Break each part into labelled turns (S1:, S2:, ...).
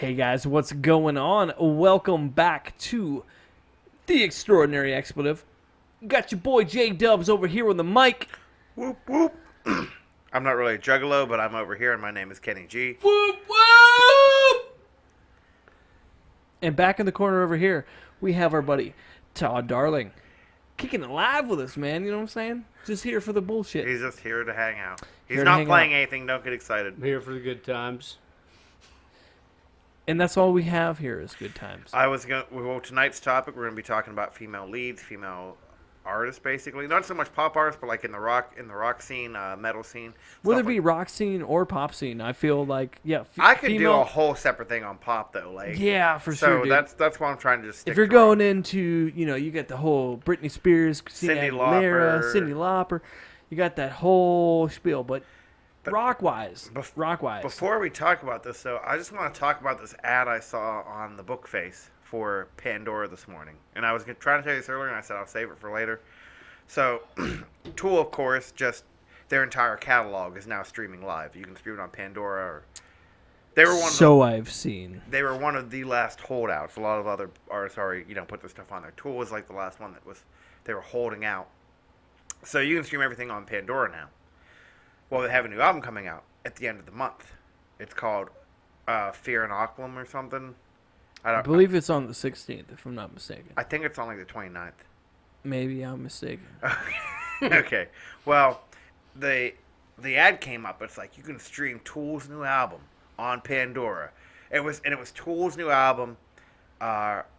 S1: Hey guys, what's going on? Welcome back to the Extraordinary Expletive. Got your boy J Dubs over here on the mic.
S2: Whoop whoop. I'm not really a juggalo, but I'm over here, and my name is Kenny G.
S1: Whoop whoop! And back in the corner over here, we have our buddy Todd Darling, kicking it live with us, man. You know what I'm saying? Just here for the bullshit.
S2: He's just here to hang out. He's
S1: Here to
S2: not
S1: hang
S2: playing
S1: out.
S2: anything. Don't get excited.
S3: I'm here for the good times.
S1: And that's all we have here is good times.
S2: Well, tonight's topic, we're gonna be talking about female leads, female artists, basically. Not so much pop artists, but like in the rock scene, metal scene.
S1: Whether it
S2: stuff
S1: be rock scene or pop scene, I feel like
S2: I could do
S1: female,
S2: a whole separate thing on pop though. Like
S1: yeah, for
S2: so
S1: sure. Dude.
S2: that's why I'm trying to just. Stick
S1: If you're
S2: to
S1: going
S2: rock.
S1: into, you get the whole Britney Spears, Christina
S2: Cyndi
S1: Aguilera,
S2: Lauper.
S1: Cyndi Lauper, you got that whole spiel. But rock-wise,
S2: Before we talk about this, though, I just want to talk about this ad I saw on the book face for Pandora this morning. And I was trying to tell you this earlier, and I said I'll save it for later. So, Tool, of course, just their entire catalog is now streaming live. You can stream it on Pandora. Or they were
S1: I've seen.
S2: They were one of the last holdouts. A lot of other artists already, put their stuff on there. Tool was like the last one they were holding out. So you can stream everything on Pandora now. Well, they have a new album coming out at the end of the month. It's called Fear and Occlum or something.
S1: I believe it's on the 16th, if I'm not mistaken.
S2: I think it's on like the 29th.
S1: Maybe I'm mistaken.
S2: Okay. Well, the ad came up. It's like you can stream Tool's new album on Pandora. It was Tool's new album,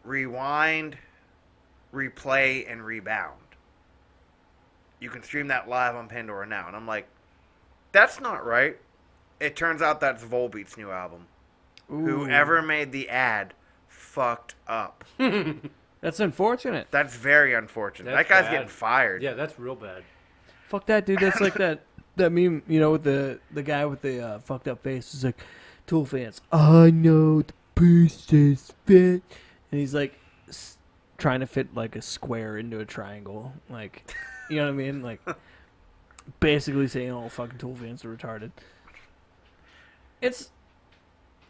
S2: Rewind, Replay, and Rebound. You can stream that live on Pandora now, and I'm like, that's not right. It turns out that's Volbeat's new album.
S1: Ooh.
S2: Whoever made the ad fucked up.
S1: That's unfortunate.
S2: That's very unfortunate.
S3: That's
S2: that guy's
S3: bad.
S2: getting fired.
S3: Yeah, that's real bad.
S1: Fuck that, dude. That's like that meme, with the guy with the fucked up face. It's like, Tool fans, I know the beast is fit. And he's like trying to fit like a square into a triangle. Like, you know what I mean? Like, basically saying all fucking Tool fans are retarded.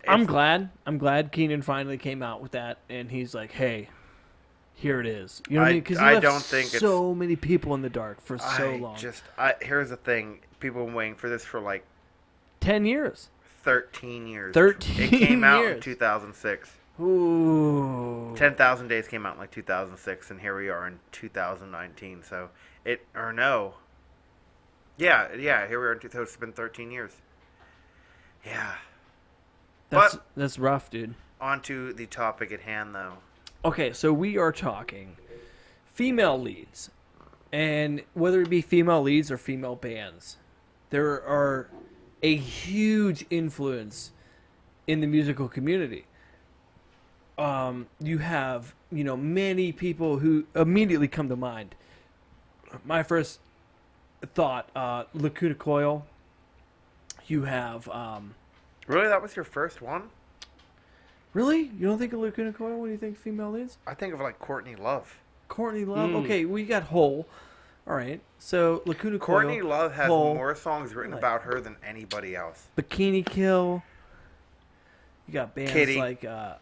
S1: I'm glad Keenan finally came out with that, and he's like, hey, here it is. You know what I mean? Because he left so many people in the dark for so long.
S2: Here's the thing. People have been waiting for this for like
S1: 10 years.
S2: 13 years.
S1: 13
S2: It came out in
S1: years.
S2: 2006.
S1: Ooh.
S2: 10,000 Days came out in like 2006, and here we are in 2019. So Yeah, here we are in 2000. It's been 13 years. Yeah.
S1: That's rough, dude.
S2: On to the topic at hand, though.
S1: Okay, so we are talking female leads. And whether it be female leads or female bands, there are a huge influence in the musical community. You have, many people who immediately come to mind. My first thought, Lacuna Coil. You have...
S2: Really? That was your first one?
S1: Really? You don't think of Lacuna Coil when you think female leads?
S2: I think of like Courtney Love.
S1: Courtney Love? Okay, we got Hole. All right. So, Lacuna Coil.
S2: Courtney Love has
S1: Hole,
S2: more songs written about her than anybody else.
S1: Bikini Kill. You got bands
S2: Kitty.
S1: like... I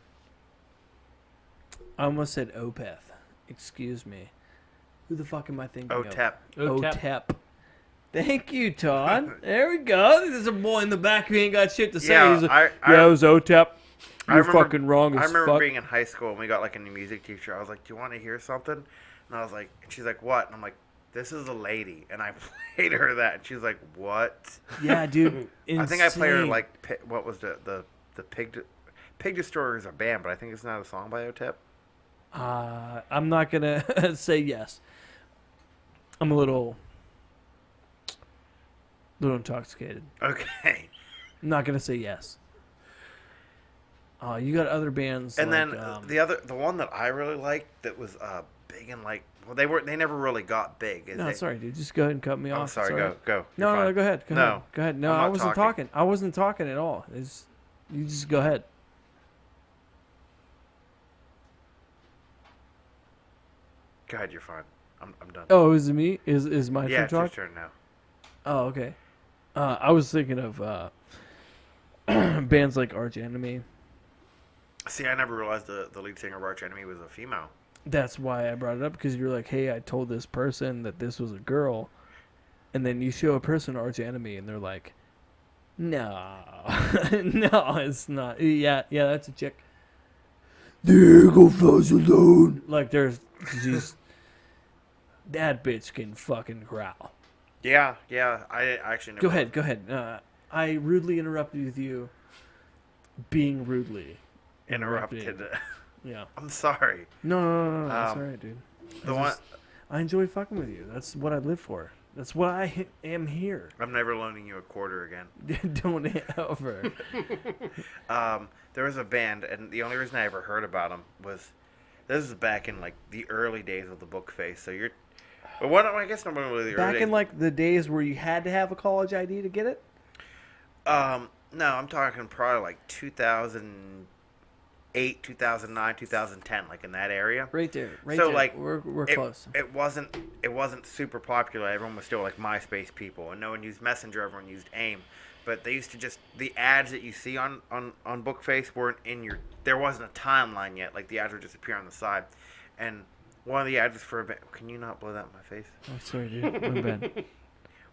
S1: almost said Opeth. Excuse me. Who the fuck am I thinking
S2: OTEP.
S1: of? OTEP. Thank you, Todd. There we go. There's a boy in the back who ain't got shit to say.
S2: Yeah,
S1: He's like, it was OTEP. You're fucking wrong as
S2: I remember
S1: fuck.
S2: being in high school and we got like a new music teacher. I was like, do you want to hear something? And I was like, and she's like, what? And I'm like, this is a lady. And I played her that. And she was like, what?
S1: Yeah, dude.
S2: I think I played her like, what was the Pig Destroyer is a band, but I think it's not a song by OTEP.
S1: I'm not going to say yes. I'm a little intoxicated.
S2: Okay.
S1: I'm not going to say yes. You got other bands
S2: And
S1: like,
S2: then the one that I really liked that was big and like, well, they never really got big.
S1: No, sorry, dude. Just go ahead and cut me off.
S2: Sorry, go.
S1: No, go ahead. Go ahead. No, I wasn't talking. I wasn't talking at all. You just go ahead.
S2: Go ahead, you're fine. I'm done.
S1: Oh, is it me? Is my
S2: Yeah,
S1: turn
S2: it's
S1: to
S2: your
S1: talk?
S2: turn now.
S1: Oh, okay. I was thinking of bands like Arch Enemy,
S2: See, I never realized the lead singer of Arch Enemy was a female.
S1: That's why I brought it up, because you're like, hey, I told this person that this was a girl, and then you show a person Arch Enemy, and they're like, no, no, it's not. Yeah, that's a chick. There go flies alone. Like, she's that bitch can fucking growl.
S2: Yeah, I actually never.
S1: Go ahead. I rudely interrupted with you being rudely
S2: interrupted.
S1: Yeah.
S2: I'm sorry.
S1: No. That's all right, dude. I enjoy fucking with you. That's what I live for. That's why I am here.
S2: I'm never loaning you a quarter again.
S1: Don't ever.
S2: There was a band, and the only reason I ever heard about them was this is back in like the early days of the book face. So you're, but what I guess not really the
S1: Back
S2: early
S1: in like the days where you had to have a college ID to get it.
S2: No, I'm talking probably like 2008, 2009, 2010, like in that area.
S1: Right there.
S2: So
S1: there.
S2: like
S1: we're close.
S2: It wasn't super popular. Everyone was still like MySpace people, and no one used Messenger. Everyone used AIM. But they used to just the ads that you see on Bookface weren't in your. There wasn't a timeline yet. Like the ads would just appear on the side, and one of the ads was for a band. Can you not blow that in my face?
S1: Oh, sorry, dude. My bad.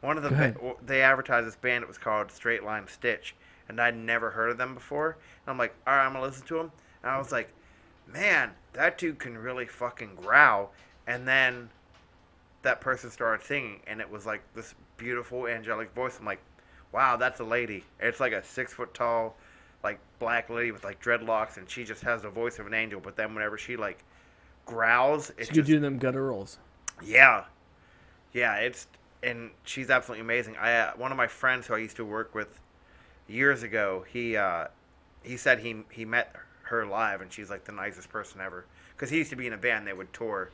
S2: One of the they advertised this band. It was called Straight Line Stitch, and I'd never heard of them before. And I'm like, all right, I'm gonna listen to them. And I was like, man, that dude can really fucking growl. And then that person started singing, and it was like this beautiful angelic voice. I'm like, wow, that's a lady. It's like a 6 foot tall, like black lady with like dreadlocks, and she just has the voice of an angel. But then whenever she like growls, it's
S1: she could do them gutturals.
S2: Yeah, and she's absolutely amazing. One of my friends who I used to work with years ago, he said he met her live, and she's like the nicest person ever. Because he used to be in a band, they would tour.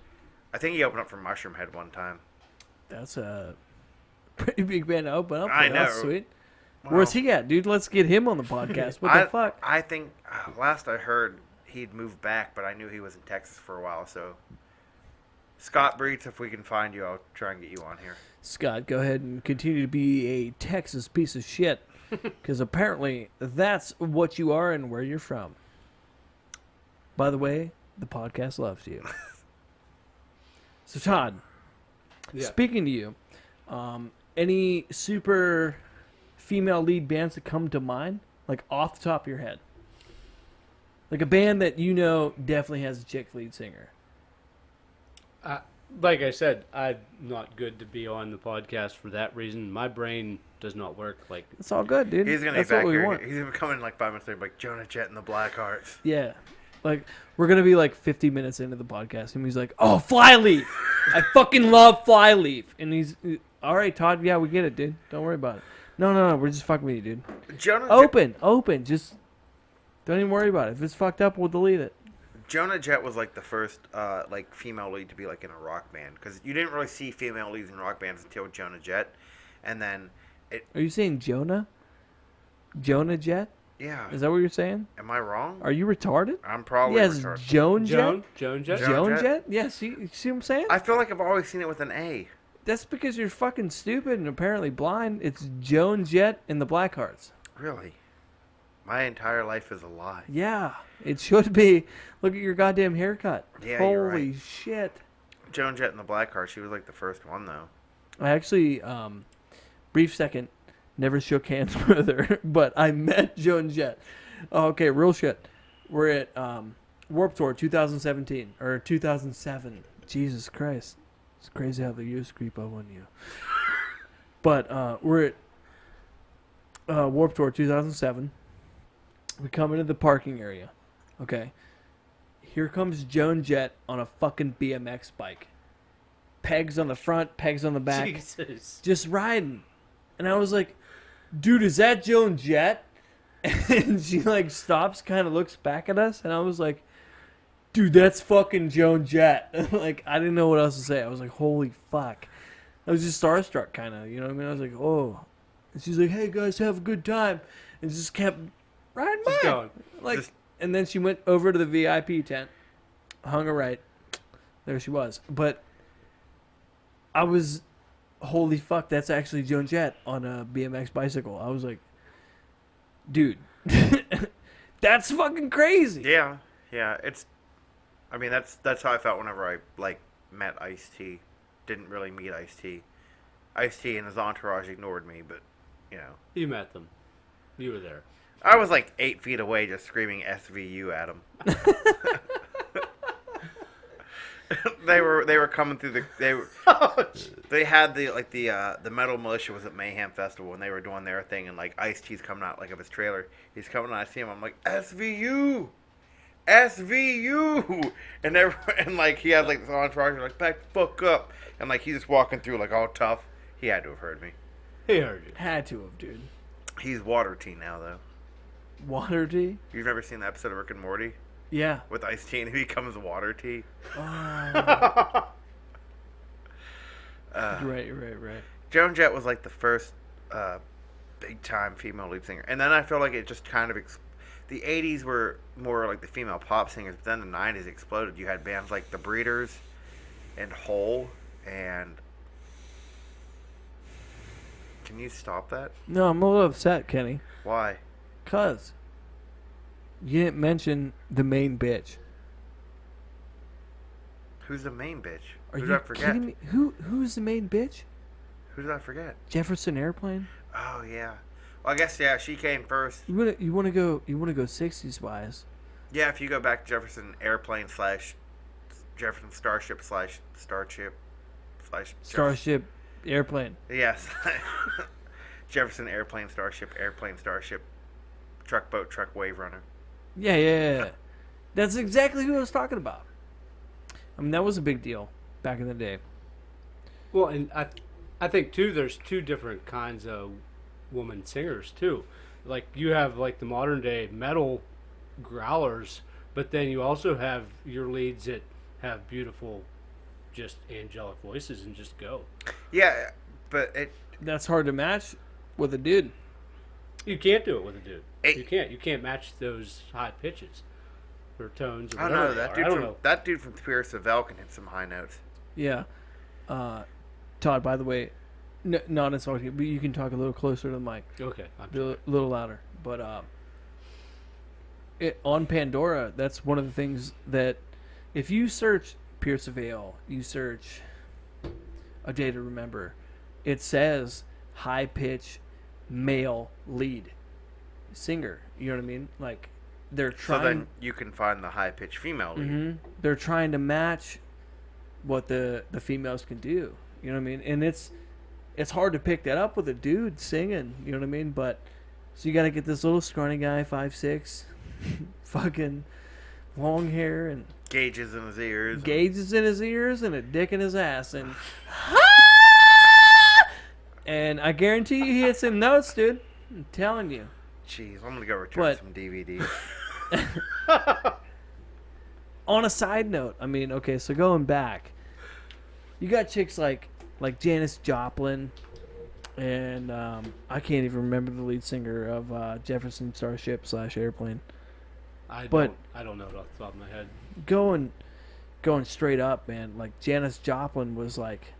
S2: I think he opened up for Mushroomhead one time.
S1: That's a pretty big band to open up for.
S2: I know.
S1: That's sweet.
S2: Well,
S1: Where's he at, dude? Let's get him on the podcast. What the fuck?
S2: I think last I heard he'd moved back, but I knew he was in Texas for a while. So Scott Breeds, if we can find you, I'll try and get you on here.
S1: Scott, go ahead and continue to be a Texas piece of shit, because apparently that's what you are and where you're from. By the way, the podcast loves you. So Todd, speaking to you, any super female lead bands that come to mind, like off the top of your head? Like a band that you know definitely has a chick lead singer.
S3: Like I said, I'm not good to be on the podcast for that reason. My brain does not work. Like
S1: It's all good, dude.
S2: He's gonna
S1: That's
S2: be back
S1: what we
S2: here.
S1: want.
S2: He's gonna come in like 5 minutes later, like Jonah Jett and the Blackhearts.
S1: Yeah. Like, we're going to be like 50 minutes into the podcast, and he's like, oh, Flyleaf! I fucking love Flyleaf! And he's, all right, Todd, yeah, we get it, dude. Don't worry about it. No, we're just fucking with you, dude. Open. Just don't even worry about it. If it's fucked up, we'll delete it.
S2: Jonah Jett was like the first like female lead to be like in a rock band, because you didn't really see female leads in rock bands until Jonah Jett, and then
S1: Are you saying Jonah? Jonah Jett?
S2: Yeah.
S1: Is that what you're saying?
S2: Am I wrong?
S1: Are you retarded?
S2: I'm probably
S1: yes,
S2: retarded.
S1: Joan Jett?
S3: Joan Jett?
S1: Joan Jett? Yeah, see what I'm saying?
S2: I feel like I've always seen it with an A.
S1: That's because you're fucking stupid and apparently blind. It's Joan Jett and the Blackhearts.
S2: Really? My entire life is a lie.
S1: Yeah, it should be. Look at your goddamn haircut.
S2: Yeah,
S1: Holy
S2: you're right.
S1: shit.
S2: Joan Jett and the Blackhearts, she was like the first one, though.
S1: I actually, brief second, never shook hands with her, but I met Joan Jett. Oh, okay, real shit. We're at Warped Tour 2017, or 2007. Jesus Christ. It's crazy how the years creep up on you. But we're at Warped Tour 2007. We come into the parking area. Okay. Here comes Joan Jett on a fucking BMX bike. Pegs on the front, pegs on the back.
S3: Jesus.
S1: Just riding. And I was like, dude, is that Joan Jett? And she like stops, kind of looks back at us. And I was like, dude, that's fucking Joan Jett. Like, I didn't know what else to say. I was like, holy fuck. I was just starstruck, kind of. You know what I mean? I was like, oh. And she's like, hey, guys, have a good time. And just kept riding by.
S3: Just going.
S1: Like, and then she went over to the VIP tent, hung her right. There she was. But I was, holy fuck, that's actually Joan Jett on a BMX bicycle. I was like, dude, That's fucking crazy.
S2: Yeah, yeah. I mean, that's how I felt whenever I like met Ice-T. Didn't really meet Ice-T. Ice-T and his entourage ignored me, but you know,
S3: You met them. You were there.
S2: I was like 8 feet away, just screaming SVU at him. They were coming through they had the Metal Militia was at Mayhem Festival and they were doing their thing and like Ice-T's coming out like of his trailer. He's coming out, I see him, I'm like SVU, SVU, and like he has like this entourage like back the fuck up and like he's just walking through like all tough. He had to have heard me.
S3: He heard you.
S1: Had to have, dude.
S2: He's Water Tea now though.
S1: Water tea?
S2: You've never seen the episode of Rick and Morty
S1: Yeah.
S2: with Ice-T and he becomes Water Tea?
S1: Right.
S2: Joan Jett was like the first big time female lead singer, and then I feel like it just kind of the '80s were more like the female pop singers, but then the '90s exploded. You had bands like The Breeders and Hole, and can you stop that?
S1: No, I'm a little upset, Kenny.
S2: Why?
S1: Cause you didn't mention the main bitch.
S2: Who's the main bitch?
S1: Are
S2: Who
S1: you
S2: did I forget?
S1: kidding me? Who's the main bitch?
S2: Who did I forget?
S1: Jefferson Airplane.
S2: Oh yeah. Well, I guess yeah, she came first.
S1: You wanna go 60s wise.
S2: Yeah, if you go back to Jefferson Airplane / Jefferson Starship / Starship /
S1: Starship Airplane.
S2: Yes. Jefferson Airplane Starship Truck Boat Truck Wave Runner.
S1: Yeah. That's exactly who I was talking about. I mean, that was a big deal back in the day.
S3: Well, and I think too, there's two different kinds of woman singers too. Like you have like the modern day metal growlers, but then you also have your leads that have beautiful, just angelic voices and just go.
S2: Yeah, but
S1: That's hard to match with a dude.
S3: You can't do it with a dude.
S2: It-
S3: You can't. You can't match those high pitches or tones. Or
S2: I don't know
S3: whatever
S2: that
S3: they are.
S2: dude that dude from Pierce the Veil can hit some high notes.
S1: Yeah. Todd, by the way, not insulting, but you can talk a little closer to the mic.
S3: Okay.
S1: Be a little louder. But on Pandora, that's one of the things that if you search Pierce the Veil, you search A Day to Remember, it says high pitch male lead singer. You know what I mean? Like they're trying.
S2: So then you can find the high pitched female lead.
S1: They're trying to match what the females can do. You know what I mean? And it's hard to pick that up with a dude singing. You know what I mean? But so you got to get this little scrawny guy, 5'6", fucking long hair and
S2: Gauges in his ears.
S1: gauges in his ears and a dick in his ass and and I guarantee you he hits some notes, dude. I'm telling you.
S2: Jeez, I'm gonna go return
S1: But-
S2: some DVDs.
S1: On a side note, I mean, okay, so going back, you got chicks like Janis Joplin, and I can't even remember the lead singer of Jefferson Starship / Airplane.
S3: I
S1: But-
S3: don't know it off the top of my head.
S1: Going straight up, man. Like Janis Joplin was like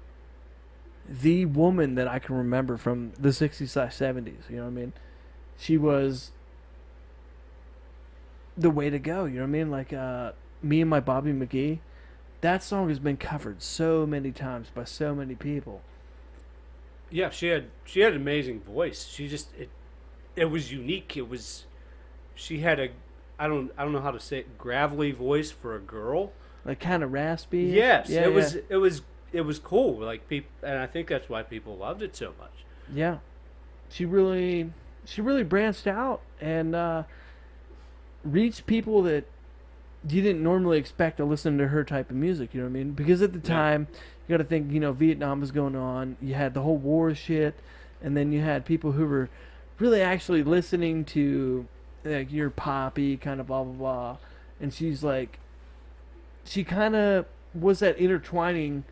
S1: the woman that I can remember from the 60s / 70s. You know what I mean? She was the way to go. You know what I mean? Like Me and My Bobby McGee. That song has been covered so many times by so many people.
S3: Yeah, she had an amazing voice. She just it was unique. She had a I don't know how to say it, gravelly voice for a girl.
S1: Like kind of raspy.
S3: Yes,
S1: Yeah,
S3: it was cool. Like people, and I think that's why people loved it so much.
S1: Yeah. She really branched out and reached people that you didn't normally expect to listen to her type of music, you know what I mean? Because at the time, you got to think, Vietnam was going on. You had the whole war shit, and then you had people who were really actually listening to like your poppy kind of blah blah blah. And she's like, she kind of was that intertwining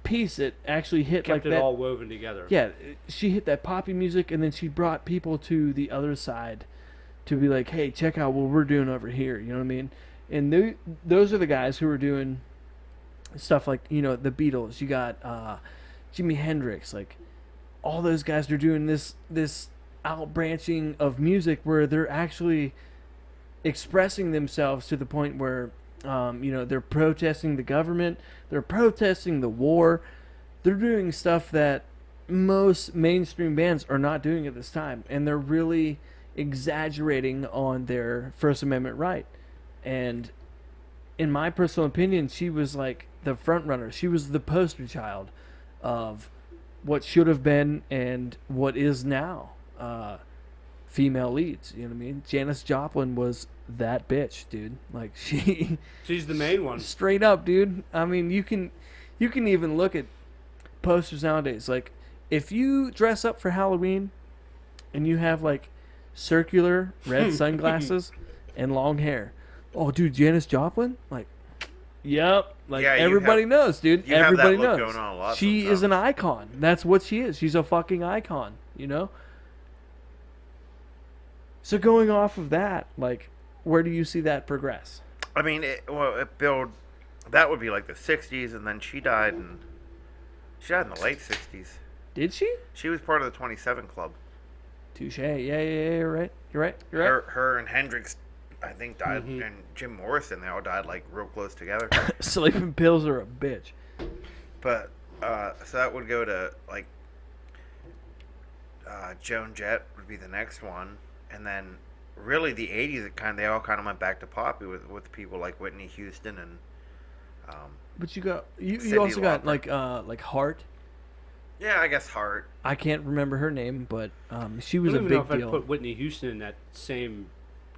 S1: piece that actually hit
S3: Kept
S1: like
S3: it
S1: that.
S3: all woven together.
S1: Yeah, she hit that poppy music, and then she brought people to the other side to be like, hey, check out what we're doing over here. You know what I mean? And those are the guys who are doing stuff like, the Beatles. You got Jimi Hendrix. Like, all those guys are doing this out branching of music where they're actually expressing themselves to the point where, they're protesting the government, they're protesting the war, they're doing stuff that most mainstream bands are not doing at this time, and they're really exaggerating on their First Amendment right. And in my personal opinion, she was like the front runner. She was the poster child of what should have been and what is now female leads. You know what I mean? Janis Joplin was that bitch, dude. Like
S3: She's the main one.
S1: straight up, dude. I mean, you can even look at posters nowadays. Like, if you dress up for Halloween and you have like circular red sunglasses and long hair, oh, dude, Janis Joplin, like, yep, like
S2: Yeah,
S1: everybody knows, dude.
S2: you have
S1: Everybody
S2: that look
S1: knows.
S2: going on a lot
S1: She
S2: sometimes.
S1: is an icon. That's what she is. She's a fucking icon, you know. So going off of that, like, where do you see that progress?
S2: I mean, that would be like the 60s, and then she died in the late 60s.
S1: Did she?
S2: She was part of the 27 Club.
S1: Touche. Yeah, you're right. You're right.
S2: Her and Hendrix, I think, died,
S1: Mm-hmm.
S2: and Jim Morrison, they all died like real close together.
S1: Sleeping pills are a bitch.
S2: But so that would go to like Joan Jett would be the next one, and then really the 80s, they all kind of went back to pop with people like Whitney Houston and.
S1: But you
S2: Cyndi
S1: also got
S2: Lauper.
S1: like Heart.
S2: Yeah, I guess Heart.
S1: I can't remember her name, but she
S3: I
S1: was a
S3: don't even know
S1: big
S3: if
S1: deal.
S3: I'd put Whitney Houston in that same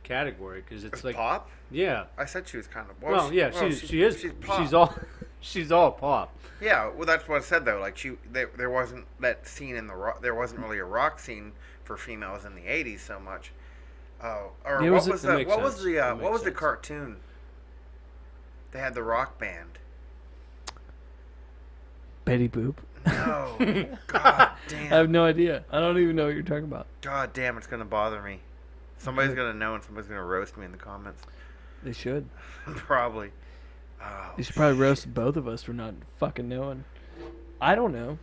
S3: category because it's like
S2: pop.
S3: yeah.
S2: I said she was kind of.
S3: She is.
S2: She's pop.
S3: She's all pop.
S2: Yeah, well, that's what I said though. Like there wasn't that scene in the rock. There wasn't really a rock scene for females in the '80s so much. Or
S1: There
S2: what
S1: was a-
S2: was
S3: That
S2: the
S3: makes
S2: what was
S3: sense.
S2: the
S3: That
S2: what
S3: makes
S2: was the
S3: sense.
S2: cartoon? They had the rock band.
S1: Betty Boop.
S2: No, God
S1: I
S2: damn,
S1: have no idea. I don't even know what you're talking about.
S2: God damn, it's gonna bother me. Somebody's gonna know, and somebody's gonna roast me in the comments.
S1: They should.
S2: Probably. Oh,
S1: They should probably roast both of us for not fucking knowing. I don't know.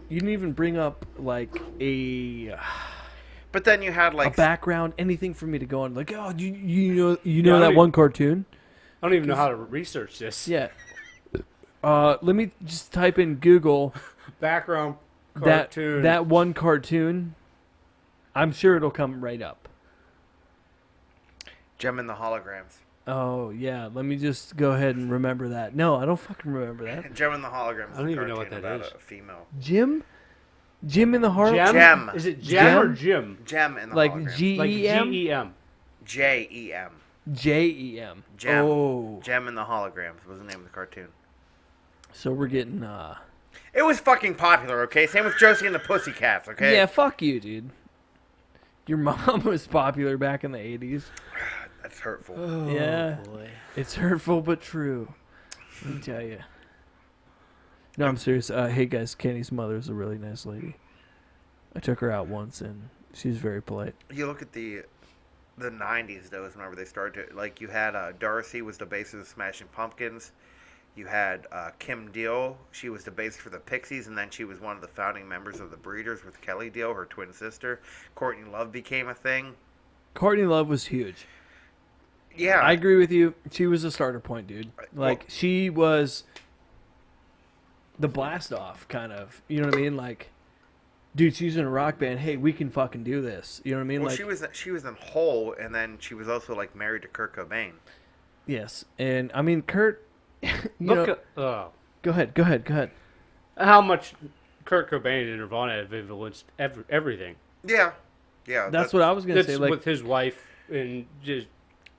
S1: You didn't even bring up like a
S2: But then you had like
S1: background, anything for me to go on. Like, oh, you know
S3: Yeah, I
S1: that
S3: mean-
S1: one cartoon?
S3: I don't even know how to research this.
S1: Yeah. Let me just type in Google
S3: Background cartoon.
S1: that one cartoon. I'm sure it'll come right up.
S2: Gem and the Holograms.
S1: Oh yeah, let me just go ahead and remember that. No, I don't fucking remember that.
S2: Gem and the Holograms. Is
S3: I don't
S2: a
S3: even know what
S2: cartoon
S3: that
S2: about
S3: is.
S2: A female.
S1: Jim in the Heart.
S3: Gem?
S2: Gem.
S3: Is it Gem or
S1: Gem?
S3: Jim?
S2: Gem and the
S1: Like
S2: Holograms.
S3: Like
S1: GEM.
S3: GEM.
S2: JEM.
S1: JEM.
S2: Gem.
S1: Oh,
S2: Gem and the Holograms was the name of the cartoon.
S1: so we're getting
S2: It was fucking popular, okay? Same with Josie and the Pussycats, okay?
S1: Yeah, fuck you, dude. Your mom was popular back in the 80s.
S2: That's hurtful.
S3: Oh,
S1: Yeah.
S3: boy.
S1: It's hurtful but true. Let me tell you. No, I'm serious. Hey guys, Kenny's mother is a really nice lady. I took her out once and she's very polite.
S2: You look at the 90s, though, is whenever they started to, like, you had Darcy was the bassist of Smashing Pumpkins. You had Kim Deal. She was the bassist for the Pixies, and then she was one of the founding members of the Breeders with Kelly Deal, her twin sister. Courtney Love became a thing.
S1: Courtney Love was huge.
S2: Yeah.
S1: I agree with you. She was a starter point, dude. Like,
S2: Well-
S1: she was the blast off, kind of. You know what I mean? Like, dude, she's in a rock band. Hey, we can fucking do this. You know what I mean?
S2: Well,
S1: like,
S2: she was in Hole, and then she was also, like, married to Kurt Cobain.
S1: yes. And, I mean, Kurt,
S3: Look
S1: know,
S3: at
S1: go ahead.
S3: how much Kurt Cobain and Nirvana have influenced everything.
S2: Yeah. Yeah.
S1: That's what I was going to
S3: That's
S1: say. Like,
S3: with his wife and just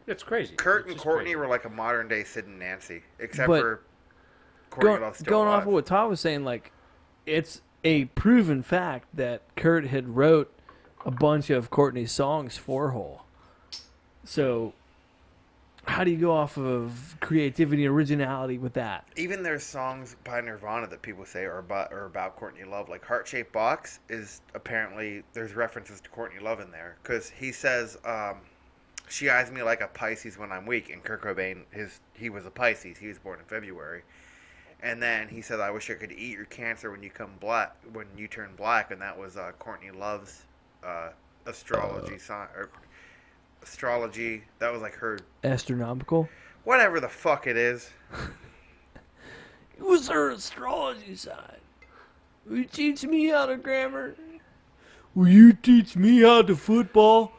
S3: it's crazy.
S2: Kurt
S3: It's
S2: and
S3: just
S2: Courtney
S3: crazy.
S2: were like a modern-day Sid and Nancy, except
S1: But
S2: for Courtney Love's still
S1: going
S2: alive.
S1: off of what Todd was saying, like, it's a proven fact that Kurt had wrote a bunch of Courtney's songs for Hole. So, how do you go off of creativity and originality with that?
S2: Even there's songs by Nirvana that people say are about Courtney Love. Like Heart Shaped Box is apparently, there's references to Courtney Love in there. Because he says, she eyes me like a Pisces when I'm weak. And Kurt Cobain, he was a Pisces. He was born in February. And then he said, I wish I could eat your cancer when you turn black. And that was Courtney Love's astrology sign or astrology. That was like her
S1: Astronomical.
S2: whatever the fuck it is.
S1: It was her astrology side. Will you teach me how to grammar? Will you teach me how to football?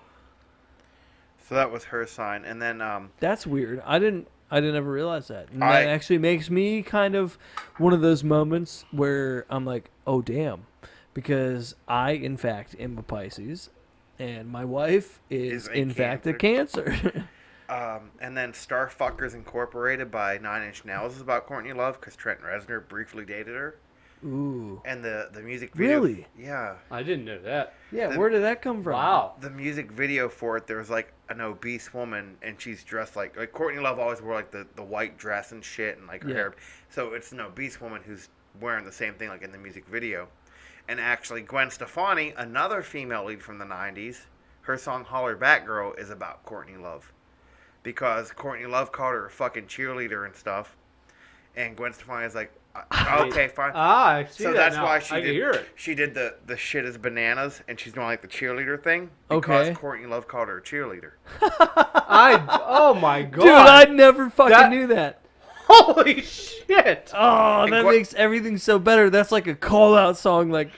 S2: So that was her sign, and then
S1: That's weird. I didn't ever realize that. And that actually makes me kind of one of those moments where I'm like, oh damn, because I in fact am a Pisces, and my wife is in fact a Cancer.
S2: And then Starfuckers Incorporated by Nine Inch Nails is about Courtney Love because Trent Reznor briefly dated her.
S1: Ooh.
S2: And the music video.
S1: Really?
S2: Yeah.
S3: I didn't know that.
S1: Yeah, where did that come from?
S3: Wow.
S2: The music video for it, there was like an obese woman, and she's dressed like Courtney Love always wore like the white dress and shit, and like her hair. So it's an obese woman who's wearing the same thing like in the music video. And actually, Gwen Stefani, another female lead from the 90s, her song Holler Back Girl is about Courtney Love. Because Courtney Love called her a fucking cheerleader and stuff. And Gwen Stefani is like, okay, fine.
S3: I see
S2: So
S3: that
S2: that's
S3: now.
S2: why
S3: I can hear it.
S2: she did the shit is bananas, and she's doing like the cheerleader thing.
S1: Okay.
S2: Because Courtney Love called her a cheerleader.
S3: Oh my god.
S1: Dude, I never fucking knew that.
S3: Holy shit.
S1: Oh, that makes everything so better. That's like a call out song. Like,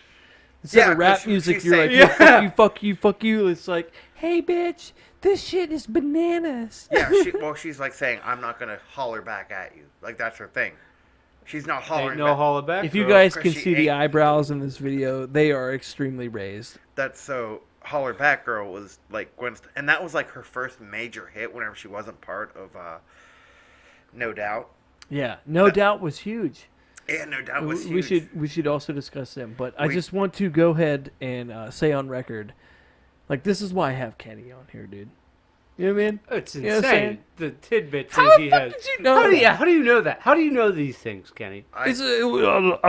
S1: instead
S2: Yeah,
S1: of rap
S2: 'cause
S1: music,
S2: she's
S1: you're like,
S2: saying-
S1: "Yeah, fuck you, fuck you, fuck you." It's like, hey, bitch, this shit is bananas.
S2: Yeah, she's like saying, I'm not going to holler back at you. Like, that's her thing. She's not hollering
S3: Ain't no
S2: back.
S3: holler back.
S1: If you
S3: girl.
S1: guys
S2: Chris,
S1: can
S2: she
S1: see the
S2: ain't-
S1: eyebrows in this video, they are extremely raised.
S2: That's so, Holler Back Girl was like and that was like her first major hit whenever she wasn't part of No Doubt.
S1: Yeah, No Doubt was huge.
S2: Yeah, No Doubt was huge.
S1: We should also discuss them, but I just want to go ahead and say on record, like, this is why I have Kenny on here, dude. You know what I mean?
S3: It's
S1: You know what I'm
S3: insane.
S1: saying?
S3: The tidbits
S1: How
S3: that
S1: the
S3: he
S1: fuck
S3: has.
S1: did you know
S3: How do you,
S1: that?
S3: how do you know that? How do you know these things, Kenny?
S2: I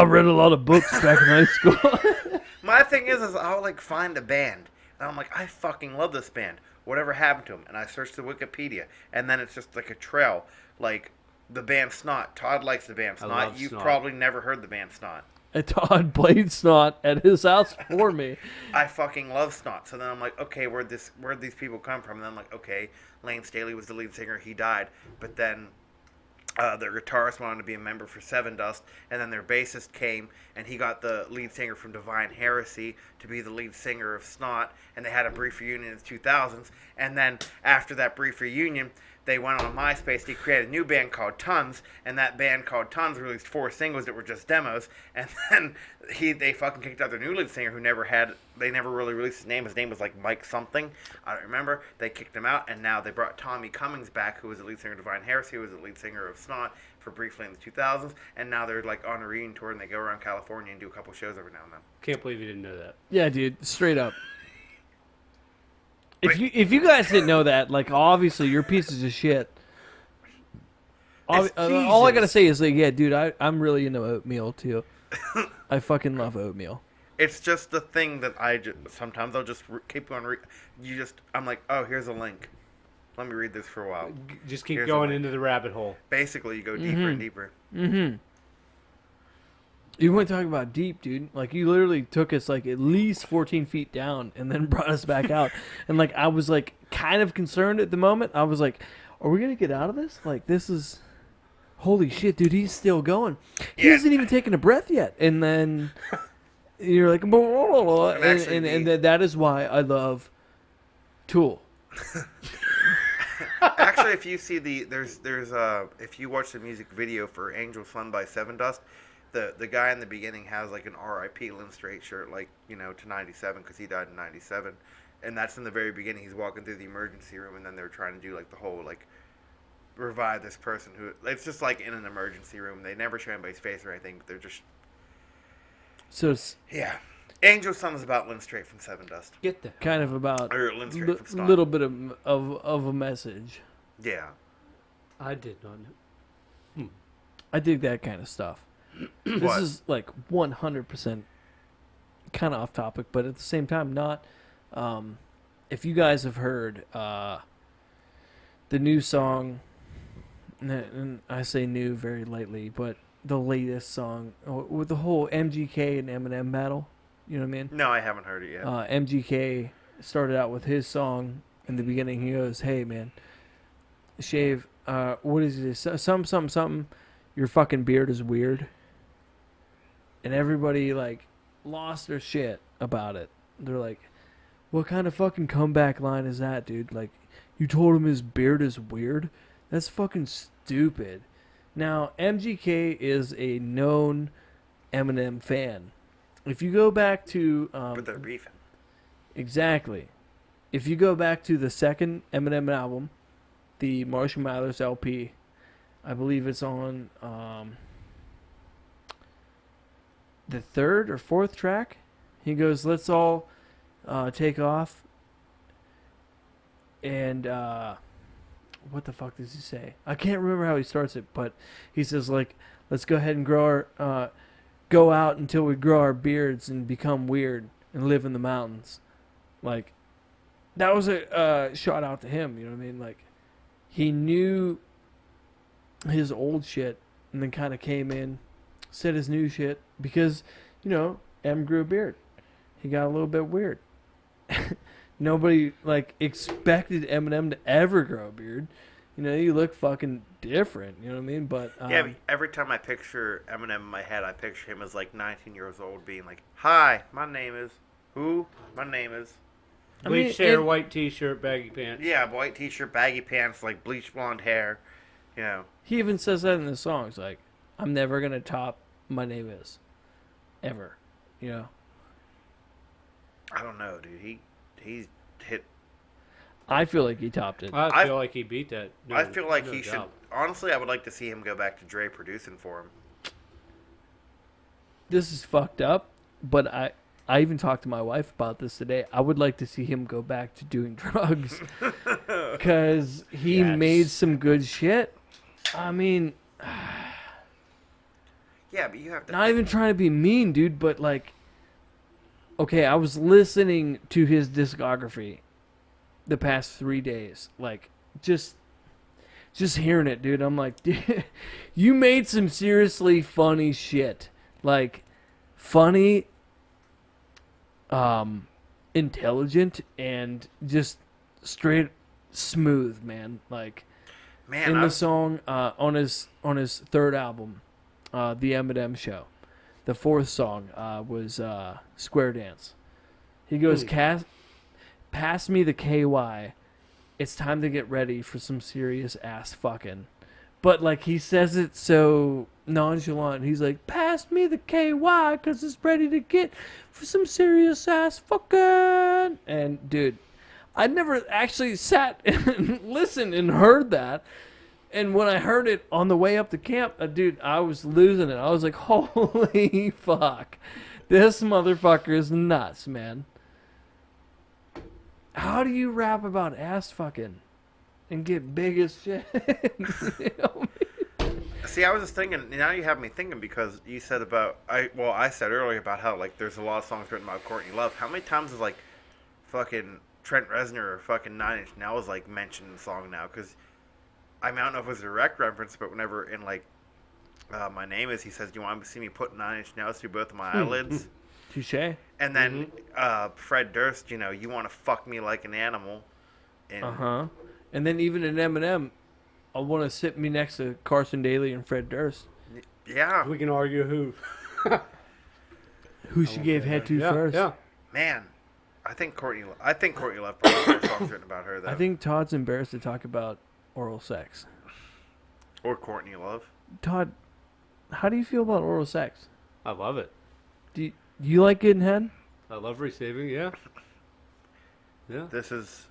S1: read a lot of books back in high school.
S2: My thing is I'll like find a band, and I'm like, I fucking love this band. Whatever happened to them? And I search the Wikipedia, and then it's just like a trail, like the band Snot. Todd likes the band
S3: I
S2: Snot.
S3: love
S2: You've
S3: Snot.
S2: probably never heard the band Snot.
S1: And Todd played Snot at his house for me.
S2: I fucking love Snot. So then I'm like, okay, where'd these people come from? And then I'm like, okay, Lane Staley was the lead singer. He died, but then their guitarist wanted to be a member for Seven Dust, and then their bassist came, and he got the lead singer from Divine Heresy to be the lead singer of Snot, and they had a brief reunion in the 2000s, and then after that brief reunion, they went on MySpace, they created a new band called Tons, and that band called Tons released 4 singles that were just demos, and then they fucking kicked out their new lead singer who they never really released his name. His name was like Mike something, I don't remember. They kicked him out, and now they brought Tommy Cummings back, who was the lead singer of Divine Heresy, who was the lead singer of Snot for briefly in the 2000s, and now they're like on a reunion tour, and they go around California and do a couple shows every now and then.
S3: Can't believe you didn't know that.
S1: Yeah, dude, straight up. If you guys didn't know that, like, obviously you're pieces of shit. All I gotta say is, like, yeah, dude, I'm really into oatmeal too. I fucking love oatmeal.
S2: It's just the thing that sometimes I'll just keep on. I'm like, oh, here's a link. Let me read this for a while.
S3: Just keep
S2: Here's
S3: going
S2: a-
S3: into the rabbit hole.
S2: Basically, you go deeper and deeper.
S1: Mm-hmm. You weren't talking about deep, dude. Like, you literally took us, like, at least 14 feet down and then brought us back out. And, like, I was, like, kind of concerned at the moment. I was like, are we going to get out of this? Like, this is... Holy shit, dude, he's still going. He hasn't even taken a breath yet. And then you're like... And that is why I love Tool.
S2: Actually, if you see if you watch the music video for Angel Sun by Seven Dust, the guy in the beginning has like an R.I.P. Lynn Straight shirt, like, you know, to 97 because he died in 97, and that's in the very beginning. He's walking through the emergency room, and then they're trying to do like the whole like revive this person who it's just like in an emergency room. They never show anybody's face or anything. They're just yeah. Angel Sun is about Lynn Straight from Seven Dust.
S3: Get the
S1: Kind of about
S2: Or Lynn Straight from
S1: a
S2: Snot.
S1: little bit of a message.
S2: Yeah.
S3: I did not know.
S1: I dig that kind of stuff. This
S2: What?
S1: is like 100% kind of off topic, but at the same time not. If you guys have heard the new song, and I say new very lightly, but the latest song with the whole MGK and Eminem battle. You know what I mean?
S2: No, I haven't heard it yet.
S1: MGK started out with his song in the beginning. He goes, "Hey man, shave. What is this? Something. Your fucking beard is weird." And everybody like lost their shit about it. They're like, "What kind of fucking comeback line is that, dude? Like, you told him his beard is weird? That's fucking stupid." Now, MGK is a known Eminem fan. If you go back to
S2: but they're beefing.
S1: exactly, if you go back to the second Eminem album, the Marshall Mathers LP, I believe it's on the third or fourth track. He goes, "Let's all take off." And what the fuck does he say? I can't remember how he starts it, but he says like, "Let's go ahead and go out until we grow our beards and become weird and live in the mountains." Like, that was a shout out to him. You know what I mean? Like, he knew his old shit and then kind of came in, said his new shit because, you know, M grew a beard. He got a little bit weird. Nobody like expected Eminem to ever grow a beard. You know, you look fucking different. You know what I mean? But
S2: yeah, every time I picture Eminem in my head, I picture him as like 19 years old, being like, "Hi, my name is who? My name is."
S3: Bleached hair, white T-shirt, baggy pants.
S2: Yeah, white T-shirt, baggy pants, like bleached blonde hair. You know.
S1: He even says that in the songs, like, "I'm never gonna top my name is, ever." You know.
S2: I don't know, dude. He's hit.
S1: I feel like he topped it.
S3: I feel like he beat that. No,
S2: I feel like
S3: no
S2: he should.
S3: doubt.
S2: Honestly, I would like to see him go back to Dre producing for him.
S1: This is fucked up, but I even talked to my wife about this today. I would like to see him go back to doing drugs because he
S3: Yes.
S1: made some good shit. I mean,
S2: Yeah, but you have to.
S1: not even trying to be mean, dude, but like, okay, I was listening to his discography the past 3 days, like just hearing it, dude. I'm like, dude, you made some seriously funny shit, like funny, intelligent, and just straight smooth, man. Like,
S2: Man,
S1: in the song on his third album, The Eminem Show, the fourth song was Square Dance. He goes, "Pass me the KY. It's time to get ready for some serious ass fucking." But like, he says it so nonchalant. He's like, "Pass me the KY because it's ready to get for some serious ass fucking." And dude, I never actually sat and listened and heard that. And when I heard it on the way up to camp, dude, I was losing it. I was like, "Holy fuck. This motherfucker is nuts, man." How do you rap about ass fucking and get big as shit? You know?
S2: See, I was just thinking. Now you have me thinking because you said about I said earlier about how like there's a lot of songs written about Courtney Love. How many times is like fucking Trent Reznor or fucking 9 Inch Nails like mentioned in the song now? Because I mean, I don't know if it was a direct reference, but whenever in like My Name Is, he says, "Do you want to see me put 9 Inch Nails through both of my eyelids?"
S1: Touche.
S2: And then Fred Durst, you know, "You want to fuck me like an animal." And
S1: And then even in Eminem, "I want to sit me next to Carson Daly and Fred Durst."
S2: yeah,
S3: We can argue
S1: Who she gave head to first.
S3: Yeah.
S2: man, I think Courtney Love probably has songs written about her though.
S1: I think Todd's embarrassed to talk about oral sex.
S2: Or Courtney Love.
S1: Todd, how do you feel about oral sex?
S3: I love it.
S1: Do you like getting head?
S3: I love receiving. Yeah. Yeah.
S2: This is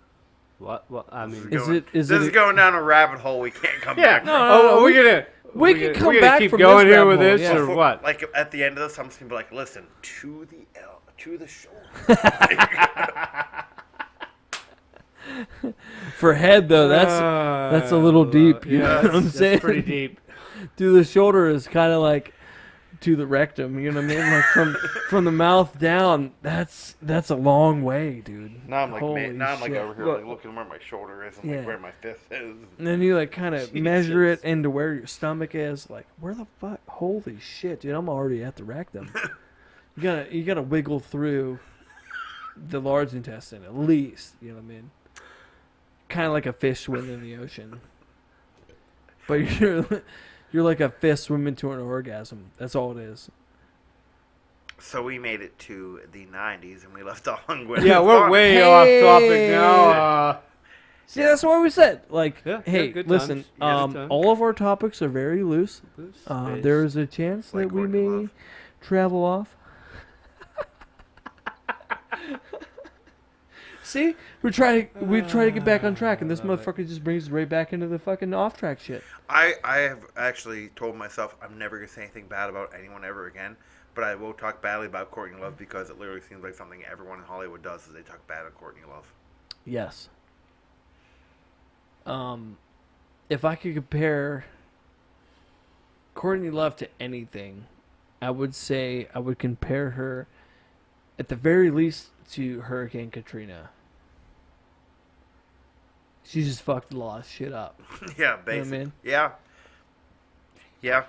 S3: What? I mean,
S1: Is
S2: this
S1: it
S2: is going down a rabbit hole we can't come back from.
S3: Oh, we
S1: can come
S3: we
S1: back
S3: keep
S1: from
S3: going
S1: this
S3: here with
S1: rabbit
S3: this
S1: hole,
S3: or
S1: yeah.
S3: what?
S2: Like at the end of this, I'm just gonna be like, "Listen, to the shoulder."
S1: for head though? That's a little deep. You know what I'm
S3: that's
S1: saying?
S3: pretty deep.
S1: To the shoulder is kind of like to the rectum. You know what I mean? Like from the mouth down. That's a long way, dude.
S2: Now I'm like,
S1: Holy
S2: now I'm like
S1: shit.
S2: over here, like looking where my shoulder is and
S1: Yeah.
S2: like where my fist is.
S1: And then you like kind of measure it
S3: Jesus.
S1: into where your stomach is. Like, where the fuck? Holy shit, dude! I'm already at the rectum. You gotta wiggle through the large intestine at least. You know what I mean? Kind of like a fish swimming in the ocean. But you're like a fish swimming to an orgasm. That's all it is.
S2: So we made it to the 90s and we left off on Gwen.
S3: Yeah, we're way off topic now.
S1: See, that's what we said. Like,
S3: Yeah,
S1: hey,
S3: good
S1: listen,
S3: times. Yeah, good times.
S1: all of our topics are very loose.
S3: Space.
S1: There is a chance
S2: Like
S1: that we
S2: Courtney
S1: may
S2: Love.
S1: travel off. See, we try to get back on track, and this motherfucker just brings us right back into the fucking off track shit.
S2: I have actually told myself I'm never going to say anything bad about anyone ever again, but I will talk badly about Courtney Love because it literally seems like something everyone in Hollywood does is they talk bad of Courtney Love.
S1: Yes. If I could compare Courtney Love to anything, I would say I would compare her, at the very least, to Hurricane Katrina. She just fucked a lot of shit up.
S2: Yeah, basically.
S1: You know what I mean?
S2: Yeah. Yeah.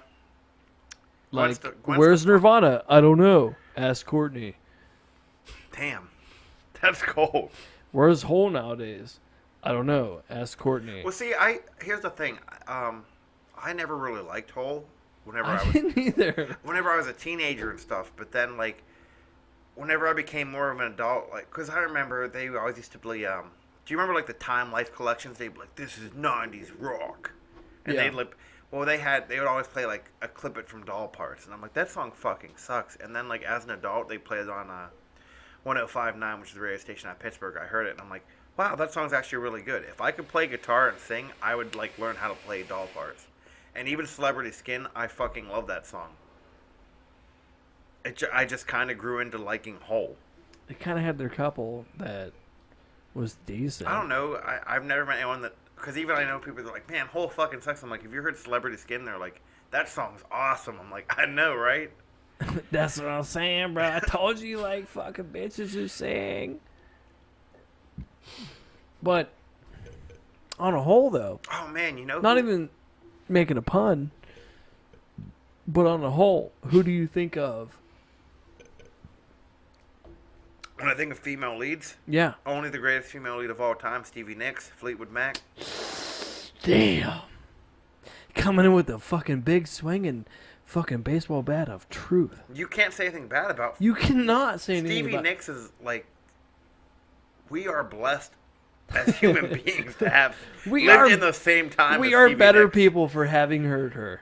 S1: Like,
S2: Gwen's
S1: where's Nirvana? I don't know. Ask Courtney.
S2: Damn. That's cold.
S1: Where's Hole nowadays? I don't know. Ask Courtney.
S2: Well, see, here's the thing. I never really liked Hole
S1: I didn't either.
S2: whenever I was a teenager and stuff, but then, like, whenever I became more of an adult, like, because I remember they always used to play, do you remember, like, the Time Life collections? They'd be like, this is 90s rock. And
S1: Yeah.
S2: they'd, like, well, they would always play, like, a clip it from Doll Parts. And I'm like, that song fucking sucks. And then, like, as an adult, they play it on 105.9, which is the radio station out of Pittsburgh. I heard it, and I'm like, wow, that song's actually really good. If I could play guitar and sing, I would, like, learn how to play Doll Parts. And even Celebrity Skin, I fucking love that song. I just kind of grew into liking Hole.
S1: They kind of had their couple that was decent.
S2: I don't know. I've never met anyone that... Because even I know people that are like, man, Hole fucking sucks. I'm like, have you heard Celebrity Skin? They're like, that song's awesome. I'm like, I know, right?
S1: That's what I'm saying, bro. I told you, like, fucking bitches who sing. But on a whole, though,
S2: Oh, man, you know...
S1: not even making a pun, but on a whole, who do you think of?
S2: When I think of female leads,
S1: Yeah.
S2: only the greatest female lead of all time, Stevie Nicks, Fleetwood Mac.
S1: Damn. Coming in with the fucking big swinging fucking baseball bat of truth.
S2: You can't say anything bad about...
S1: You cannot say anything
S2: Stevie
S1: about...
S2: Nicks is, like... We are blessed as human beings to have lived in the same time
S1: We
S2: as
S1: are
S2: Stevie
S1: better
S2: Nicks.
S1: people for having heard her.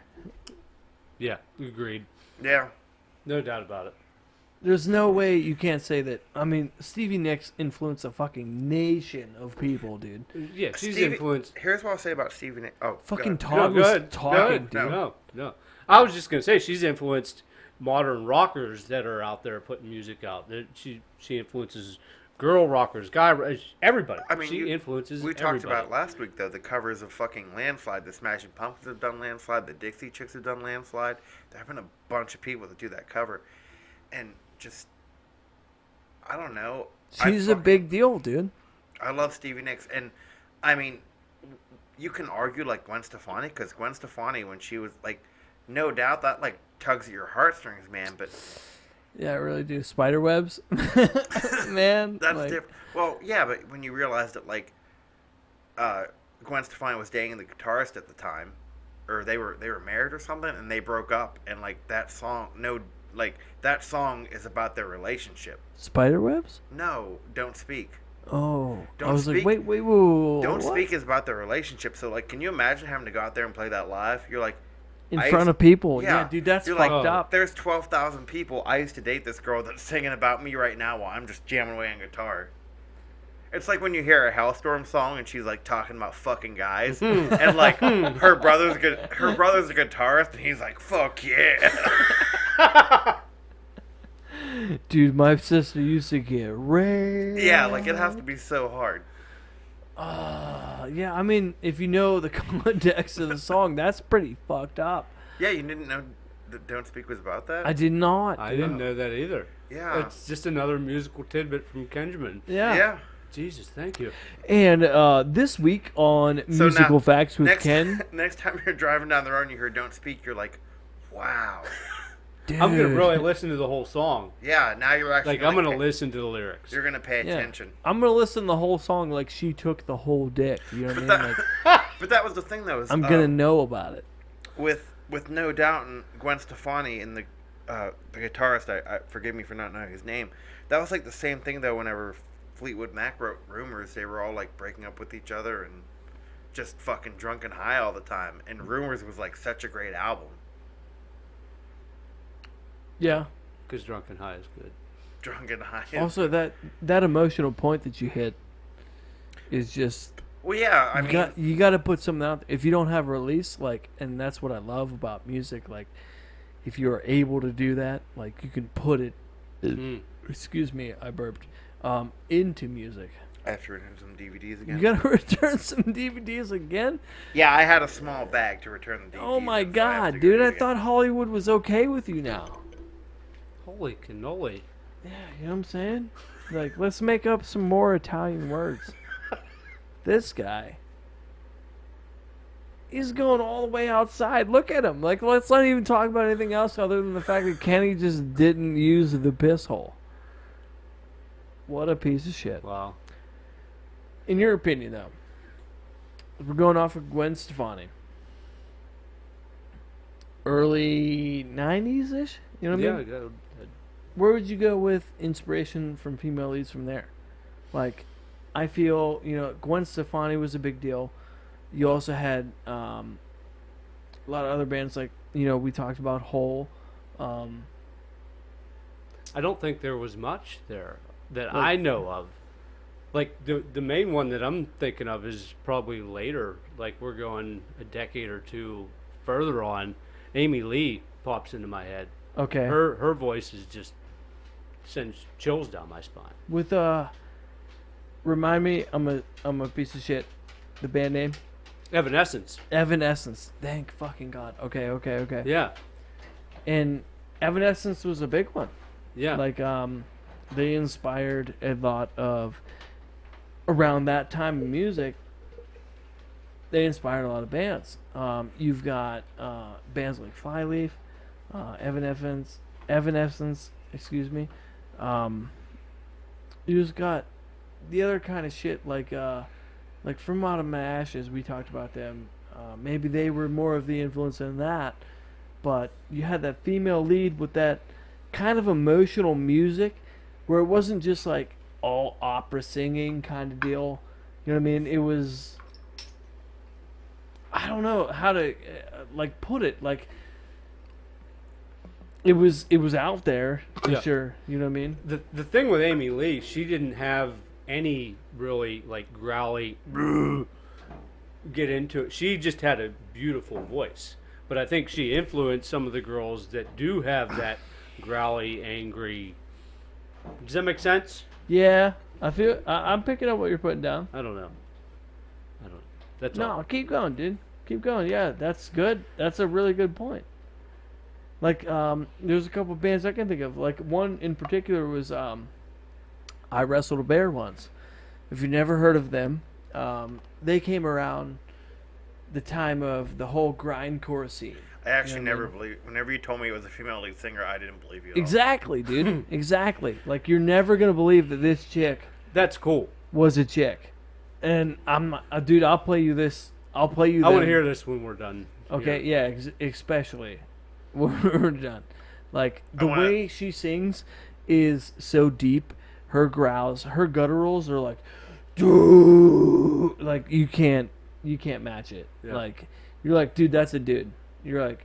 S3: Yeah, agreed.
S2: Yeah.
S3: No doubt about it.
S1: There's no way you can't say that. I mean, Stevie Nicks influenced a fucking nation of people, dude.
S3: Yeah, she's
S2: Stevie-
S3: influenced.
S2: Here's what I'll say about Stevie Nicks. Oh,
S1: Fucking
S2: go
S1: Todd
S3: go
S1: was
S3: ahead.
S1: talking,
S3: Go ahead.
S1: dude.
S3: No. I was just gonna say she's influenced modern rockers that are out there putting music out. She influences girl rockers, everybody.
S2: I mean,
S3: she influences.
S2: We talked
S3: everybody.
S2: about it last week, though, the covers of fucking Landslide. The Smashing Pumpkins have done Landslide. The Dixie Chicks have done Landslide. There have been a bunch of people that do that cover. And just, I don't know.
S1: She's a big deal, dude.
S2: I love Stevie Nicks. And, I mean, you can argue, like, Gwen Stefani, because Gwen Stefani, when she was, like, no doubt that, like, tugs at your heartstrings, man, but...
S1: Yeah, I really do. Spider webs, man.
S2: That's
S1: like,
S2: different. Well, yeah, but when you realize that, like, Gwen Stefani was dating the guitarist at the time, or they were married or something, and they broke up, and, like, that song, that song is about their relationship.
S1: Spider webs?
S2: No, Don't Speak.
S1: Oh,
S2: Don't
S1: I was
S2: Speak-
S1: like, wait,
S2: Don't
S1: what?
S2: Speak is about their relationship. So, like, can you imagine having to go out there and play that live? You're like,
S1: In
S2: I
S1: front
S2: used-
S1: of people.
S2: yeah,
S1: Yeah, dude, that's
S2: you're
S1: fucked
S2: like,
S1: up.
S2: there's 12,000 people. I used to date this girl that's singing about me right now while I'm just jamming away on guitar. It's like when you hear a Hellstorm song and she's like talking about fucking guys, and like her brother's a guitarist, and he's like, "Fuck yeah."
S1: Dude, my sister used to get raped.
S2: Yeah, like it has to be so hard.
S1: Yeah, I mean, if you know the context of the song, that's pretty fucked up.
S2: Yeah, you didn't know that Don't Speak was about that?
S1: I did not.
S3: I didn't know that either.
S2: Yeah.
S3: It's just another musical tidbit from Kenjamin.
S1: Yeah.
S2: Yeah.
S3: Jesus, thank you.
S1: And this week on
S2: So
S1: Musical
S2: now,
S1: Facts with
S2: next,
S1: Ken.
S2: Next time you're driving down the road and you hear Don't Speak, you're like, wow.
S3: I'm gonna
S1: Dude.
S3: really listen to the whole song.
S2: Yeah, now you're actually
S3: Like I'm gonna listen to the lyrics.
S2: You're gonna pay
S1: Yeah.
S2: attention.
S1: I'm gonna listen to the whole song like she took the whole dick. You know what I mean?
S2: But
S1: Like,
S2: but that was the thing though. Is,
S1: I'm gonna know about it.
S2: with No Doubt and Gwen Stefani and the guitarist. I forgive me for not knowing his name. That was like the same thing though. Whenever Fleetwood Mac wrote Rumors, they were all like breaking up with each other and just fucking drunk and high all the time. And Rumors was like such a great album.
S1: Yeah.
S3: Because Drunk and High is good.
S2: Drunk and high.
S1: Also, that emotional point that you hit is just
S2: Well, yeah. I mean,
S1: you got to put something out there. If you don't have a release, like, and that's what I love about music. Like, if you are able to do that, like, you can put it. Excuse me, I burped. Into music.
S2: I have to return some DVDs again.
S1: You got to return some DVDs again.
S2: Yeah, I had a small bag to return the DVDs.
S1: Oh my
S2: in, so I have
S1: God,
S2: to go
S1: dude!
S2: do it
S1: I
S2: again.
S1: thought Hollywood was okay with you now.
S3: Holy cannoli.
S1: Yeah, you know what I'm saying? Like, let's make up some more Italian words. This guy, he's going all the way outside. Look at him. Like, let's not even talk about anything else other than the fact that Kenny just didn't use the piss hole. What a piece of shit.
S3: Wow.
S1: In your opinion, though, if we're going off of Gwen Stefani, early 90s-ish? You know what I mean?
S3: Good.
S1: Where would you go with inspiration from female leads from there? Like, I feel, Gwen Stefani was a big deal. You also had a lot of other bands like, we talked about Hole.
S3: I don't think there was much there that
S1: Like-
S3: I know of. Like the main one that I'm thinking of is probably later. Like we're going a decade or two further on. Amy Lee pops into my head.
S1: Okay.
S3: Her voice is just sends chills down my spine.
S1: With, remind me, I'm a piece of shit. The band name?
S3: Evanescence.
S1: Evanescence. Thank fucking God. Okay.
S3: Yeah.
S1: And Evanescence was a big one.
S3: Yeah.
S1: Like, they inspired a lot of, around that time of music, they inspired a lot of bands. You've got bands like Flyleaf, Evanescence, excuse me. You just got the other kind of shit like From Out of My Ashes. We talked about them. Maybe they were more of the influence in that, but you had that female lead with that kind of emotional music, where it wasn't just like all opera singing kind of deal. You know what I mean? It was. I don't know how to put it. Like, it was out there for
S3: Yeah.
S1: sure. You know what I mean?
S3: The thing with Amy Lee, she didn't have any really like growly get into it. She just had a beautiful voice. But I think she influenced some of the girls that do have that growly, angry. Does that make sense?
S1: Yeah, I'm picking up what you're putting down.
S3: I don't know. That's
S1: No,
S3: all.
S1: keep going, dude. Keep going. Yeah, that's good. That's a really good point. Like, there's a couple bands I can think of. Like, one in particular was I Wrestled a Bear once. If you've never heard of them, they came around the time of the whole grindcore scene.
S2: I actually
S1: You know what I
S2: never believed. Whenever you told me it was a female lead singer, I didn't believe you. At all.
S1: Exactly, dude. Exactly. Like, you're never gonna believe that this chick
S3: That's cool.
S1: was a chick. And I'm, dude. I'll play you this. I'll play you.
S3: I want to
S1: them.
S3: hear this when we're done.
S1: Okay,
S3: here.
S1: yeah, especially when we're done. Like, the way she sings is so deep. Her growls, her gutturals are like, dude, like you can't match it.
S3: Yeah.
S1: Like, you're like, dude, that's a dude. You're like,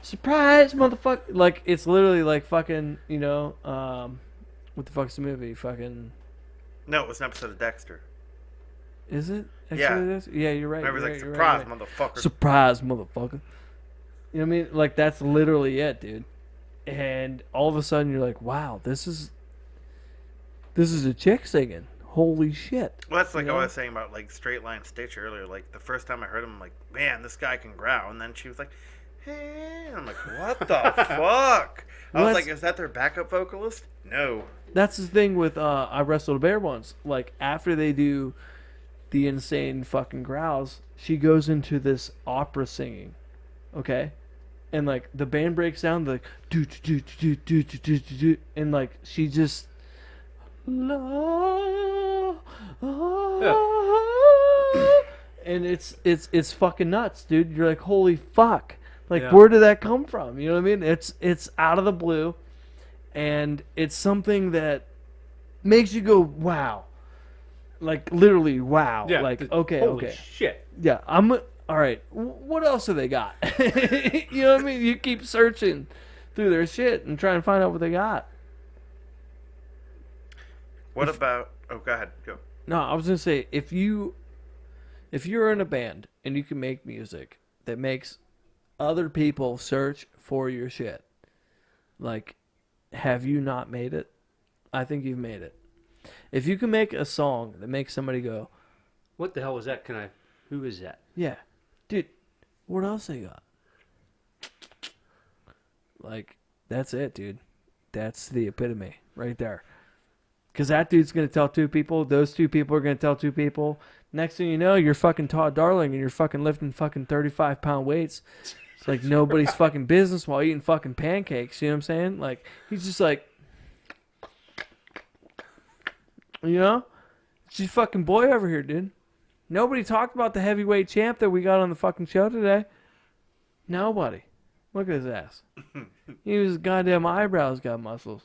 S1: surprise, motherfucker. Like, it's literally like fucking, what the fuck's the movie? Fucking,
S2: No, it was an episode of Dexter.
S1: is it?
S2: Yeah.
S1: This? Yeah, you're right.
S2: Remember,
S1: you're
S2: like,
S1: right, you're
S2: surprise,
S1: right.
S2: motherfucker.
S1: Surprise, motherfucker. You know what I mean? Like, that's literally it, dude. And all of a sudden, you're like, wow, this is a chick singing. Holy shit.
S2: Well, that's like
S1: You
S2: I
S1: know?
S2: was saying about like Straight Line Stitch earlier. Like the first time I heard him, I'm like, man, this guy can growl. And then she was like, hey, and I'm like, what the fuck? I
S1: Well,
S2: was
S1: that's-
S2: like, is that their backup vocalist? No.
S1: That's the thing with I Wrestled a Bear once. Like, after they do the insane fucking growls, she goes into this opera singing. Okay? and like the band breaks down, like do do do do do do do do, and like she just la, and it's fucking nuts, dude. You're like, holy fuck, like
S3: Yeah.
S1: where did that come from? You know what I mean? It's out of the blue, and it's something that makes you go wow, like literally wow,
S3: Yeah.
S1: like
S3: the-
S1: okay,
S3: holy
S1: okay.
S3: shit.
S1: Yeah, I'm all right. What else do they got? You know what I mean? You keep searching through their shit and trying to find out what they got.
S2: What about? Oh, go ahead. Go.
S1: No, I was gonna say if you're in a band and you can make music that makes other people search for your shit, like, have you not made it? I think you've made it. If you can make a song that makes somebody go,
S3: What the hell was that? Who is that?
S1: yeah, dude, what else they got? Like, that's it, dude. That's the epitome right there. Because that dude's going to tell two people. Those two people are going to tell two people. Next thing you know, you're fucking Todd Darling and you're fucking lifting fucking 35-pound weights. It's like nobody's fucking business while eating fucking pancakes. You know what I'm saying? Like, he's just like, you know? It's your fucking boy over here, dude. Nobody talked about the heavyweight champ that we got on the fucking show today. Nobody. Look at his ass. His goddamn eyebrows got muscles.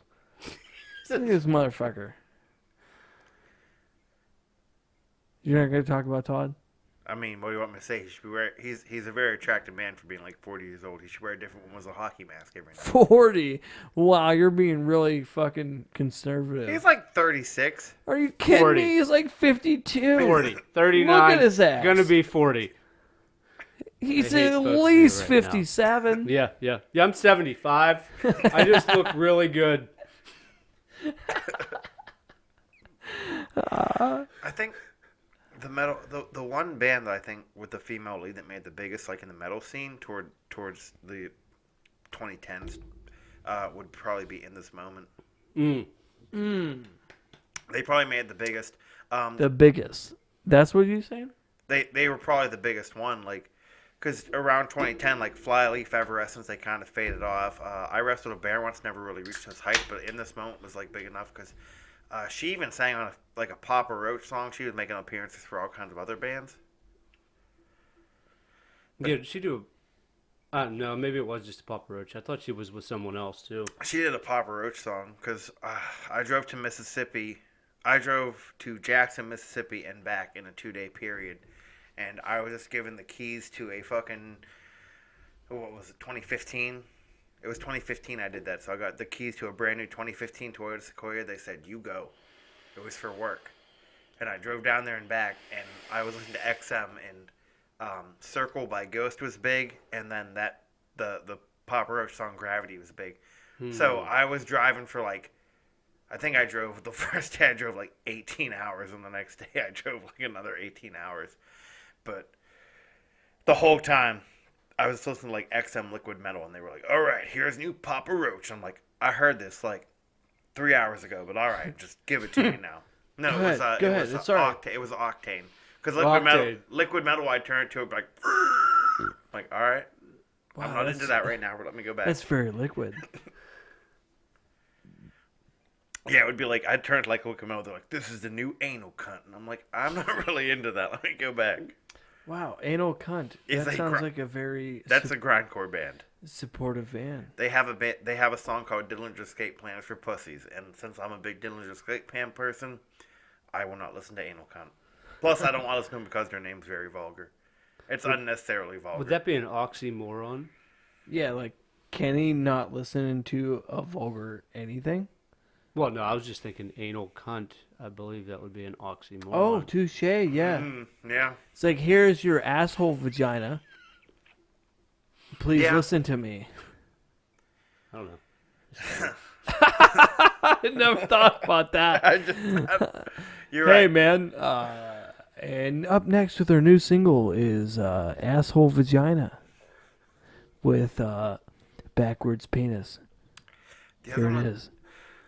S1: Look at this motherfucker. You're not going to talk about Todd?
S2: I mean, what do you want me to say? He should be wearing. He's a very attractive man for being like 40 years old. He should wear a different one with a hockey mask every night.
S1: 40? Wow, you're being really fucking conservative.
S2: He's like 36.
S1: Are you kidding
S3: 40.
S1: me? He's like 52.
S3: 40. 39.
S1: Look at his ass.
S3: Gonna be 40.
S1: He's
S3: I hate
S1: at
S3: folks here
S1: least
S3: right now.
S1: 57.
S3: Yeah. Yeah, I'm 75. I just look really good.
S2: I think the metal, the one band that I think with the female lead that made the biggest, like in the metal scene towards the 2010s, would probably be In This Moment. They probably made the biggest.
S1: The biggest. That's what you're saying?
S2: They were probably the biggest one, like, because around 2010, like Flyleaf, Evanescence, they kind of faded off. I Wrestled a Bear once, never really reached its height, but In This Moment was like big enough because she even sang on a Papa Roach song. She was making appearances for all kinds of other bands.
S3: Yeah, did she do? No, maybe it was just a Papa Roach. I thought she was with someone else too.
S2: She did a Papa Roach song because I drove to Mississippi. I drove to Jackson, Mississippi, and back in a 2-day period, and I was just given the keys to a fucking, what was it, 2015? It was 2015 I did that, so I got the keys to a brand new 2015 Toyota Sequoia. They said, you go. It was for work. And I drove down there and back, and I was listening to XM, and Circle by Ghost was big, and then the Papa Roach song Gravity was big. So I was driving for I think I drove, the first day I drove 18 hours, and the next day I drove another 18 hours. But the whole time, I was listening to XM Liquid Metal, and they were like, all right, here's new Papa Roach. I'm like, I heard this 3 hours ago, but all right, just give it to me now. No,
S1: Go
S2: it was
S1: ahead, go ahead, it's all right.
S2: It was Octane. Because
S3: Octane.
S2: Liquid Metal, I turned it to it like, all right, I'm not into that right now, but let me go back.
S1: That's very liquid.
S2: Yeah, it would be I'd turn to Liquid Metal, they're like, this is the new anal cunt. And I'm like, I'm not really into that. Let me go back.
S1: Wow, Anal Cunt.
S2: It's
S1: That
S2: a
S1: sounds
S2: gr-
S1: like a very
S2: That's a grindcore band.
S1: supportive band.
S2: They have a song called Dillinger Escape Plan for Pussies, and since I'm a big Dillinger Escape Plan person, I will not listen to Anal Cunt. Plus, I don't want to listen to them because their name's very vulgar. It's unnecessarily vulgar.
S3: Would that be an oxymoron?
S1: Yeah, Kenny not listening to a vulgar anything?
S3: Well, no, I was just thinking anal cunt. I believe that would be an oxymoron.
S1: Oh, touche, yeah.
S2: Yeah.
S1: It's like, here's your asshole vagina. Please
S2: Yeah.
S1: listen to me.
S3: I don't know.
S1: I never thought about that.
S2: You're
S1: Hey,
S2: right.
S1: man. And up next with our new single is Asshole Vagina with Backwards Penis.
S2: The
S1: Here
S2: other
S1: it
S2: one-
S1: is.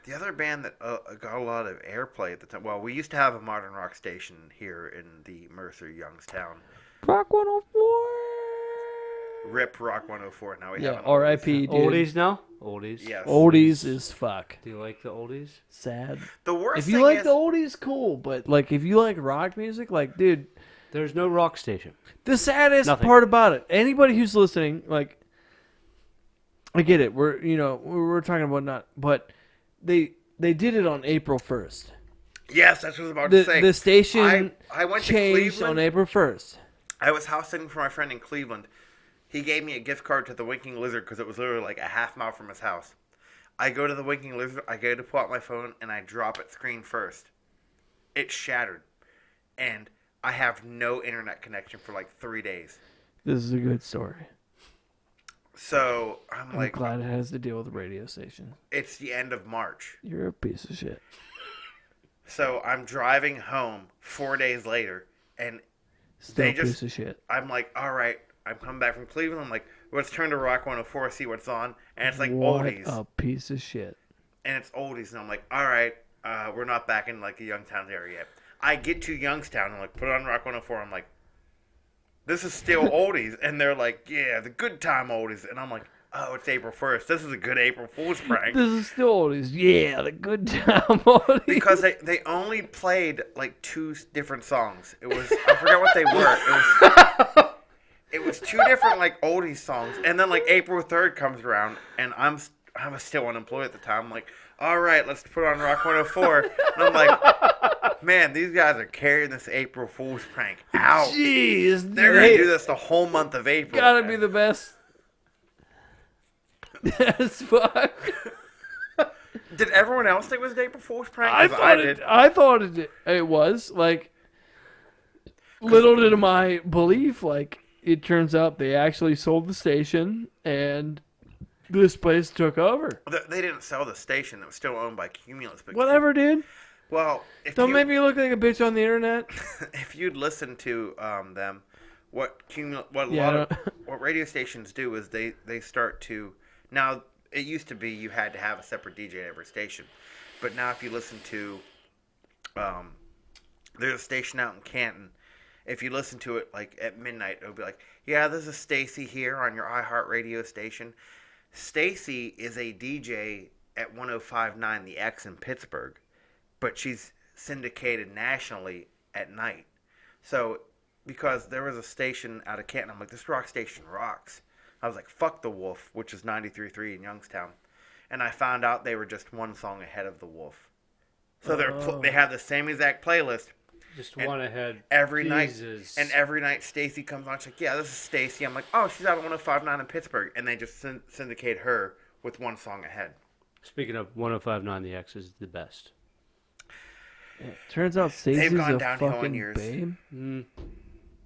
S2: The other band that got a lot of airplay at the time. Well, we used to have a modern rock station here in the Mercer Youngstown.
S1: Rock 104.
S2: Rip Rock 104. Now we
S1: Yeah,
S2: have an
S1: R.I.P. dude.
S3: Oldies now? Oldies.
S2: Yes.
S1: Oldies is fuck.
S3: Do you like the oldies?
S1: Sad.
S2: The worst
S1: If you
S2: thing
S1: like
S2: is,
S1: the oldies, cool. But like, if you like rock music, like, dude,
S3: There's no rock station.
S1: the saddest
S3: Nothing.
S1: part about it. Anybody who's listening, like, I get it. We're talking about not, but they did it on April 1st.
S2: yes, that's what I was about to say.
S1: The station
S2: I went to
S1: changed
S2: Cleveland.
S1: on April 1st.
S2: I was house sitting for my friend in Cleveland. He gave me a gift card to the Winking Lizard because it was literally like a half mile from his house. I go to the Winking Lizard, I go to pull out my phone, and I drop it screen first. It shattered. And I have no internet connection for like 3 days.
S1: This is a good story.
S2: So I'm
S1: I'm
S2: like,
S1: glad it has to deal with the radio station.
S2: it's the end of March.
S1: You're a piece of shit.
S2: So I'm driving home 4 days later, and
S1: Still
S2: They
S1: a
S2: just-
S1: piece of shit.
S2: I'm like, all right, I'm coming back from Cleveland. I'm like, let's turn to Rock 104, see what's on. And it's like
S1: What
S2: oldies.
S1: a piece of shit.
S2: And it's oldies. And I'm like, all right, we're not back in like the Youngstown area yet. I get to Youngstown and like put on Rock 104. I'm like, this is still oldies. And they're like, yeah, the good time oldies. And I'm like, oh, it's April 1st. This is a good April Fool's prank.
S1: This is still oldies. Yeah, the good time oldies.
S2: Because they only played like two different songs. It was, I forgot what they were. It was two different like oldies songs. And then like April 3rd comes around and I was still unemployed at the time. I'm like, all right, let's put on Rock 104. And I'm like, man, these guys are carrying this April Fool's prank out.
S1: Jeez,
S2: They're going to do this the whole month of April.
S1: Gotta be the best. That's fuck.
S2: Did everyone else think it was an April Fool's prank?
S1: I
S2: 'Cause
S1: thought it was like. Little did my belief, like it turns out they actually sold the station and this place took over.
S2: They didn't sell the station. It was still owned by Cumulus. But
S1: Whatever, dude.
S2: Well, if
S1: Don't
S2: you,
S1: make me look like a bitch on the internet.
S2: if you'd listen to them, what
S1: Yeah,
S2: what radio stations do is they start to now. It used to be you had to have a separate DJ at every station, but now if you listen to, there's a station out in Canton. If you listen to it like at midnight, it'll be like, yeah, this is Stacy here on your iHeart radio station. Stacy is a DJ at 105.9 The X in Pittsburgh, but she's syndicated nationally at night. So, because there was a station out of Canton, I'm like, this rock station rocks. I was like, fuck the Wolf, which is 93.3 in Youngstown. And I found out they were just one song ahead of the Wolf. So they have the same exact playlist.
S3: Just one ahead.
S2: Every
S3: Jesus.
S2: night, and every night Stacy comes on. She's like, "Yeah, this is Stacy." I'm like, "Oh, she's out of 105.9 in Pittsburgh," and they just syndicate her with one song ahead.
S3: Speaking of 105.9, the X is the best.
S1: Yeah, turns out Stacey's
S2: gone
S1: a
S2: downhill in
S1: fucking
S2: years.
S1: babe.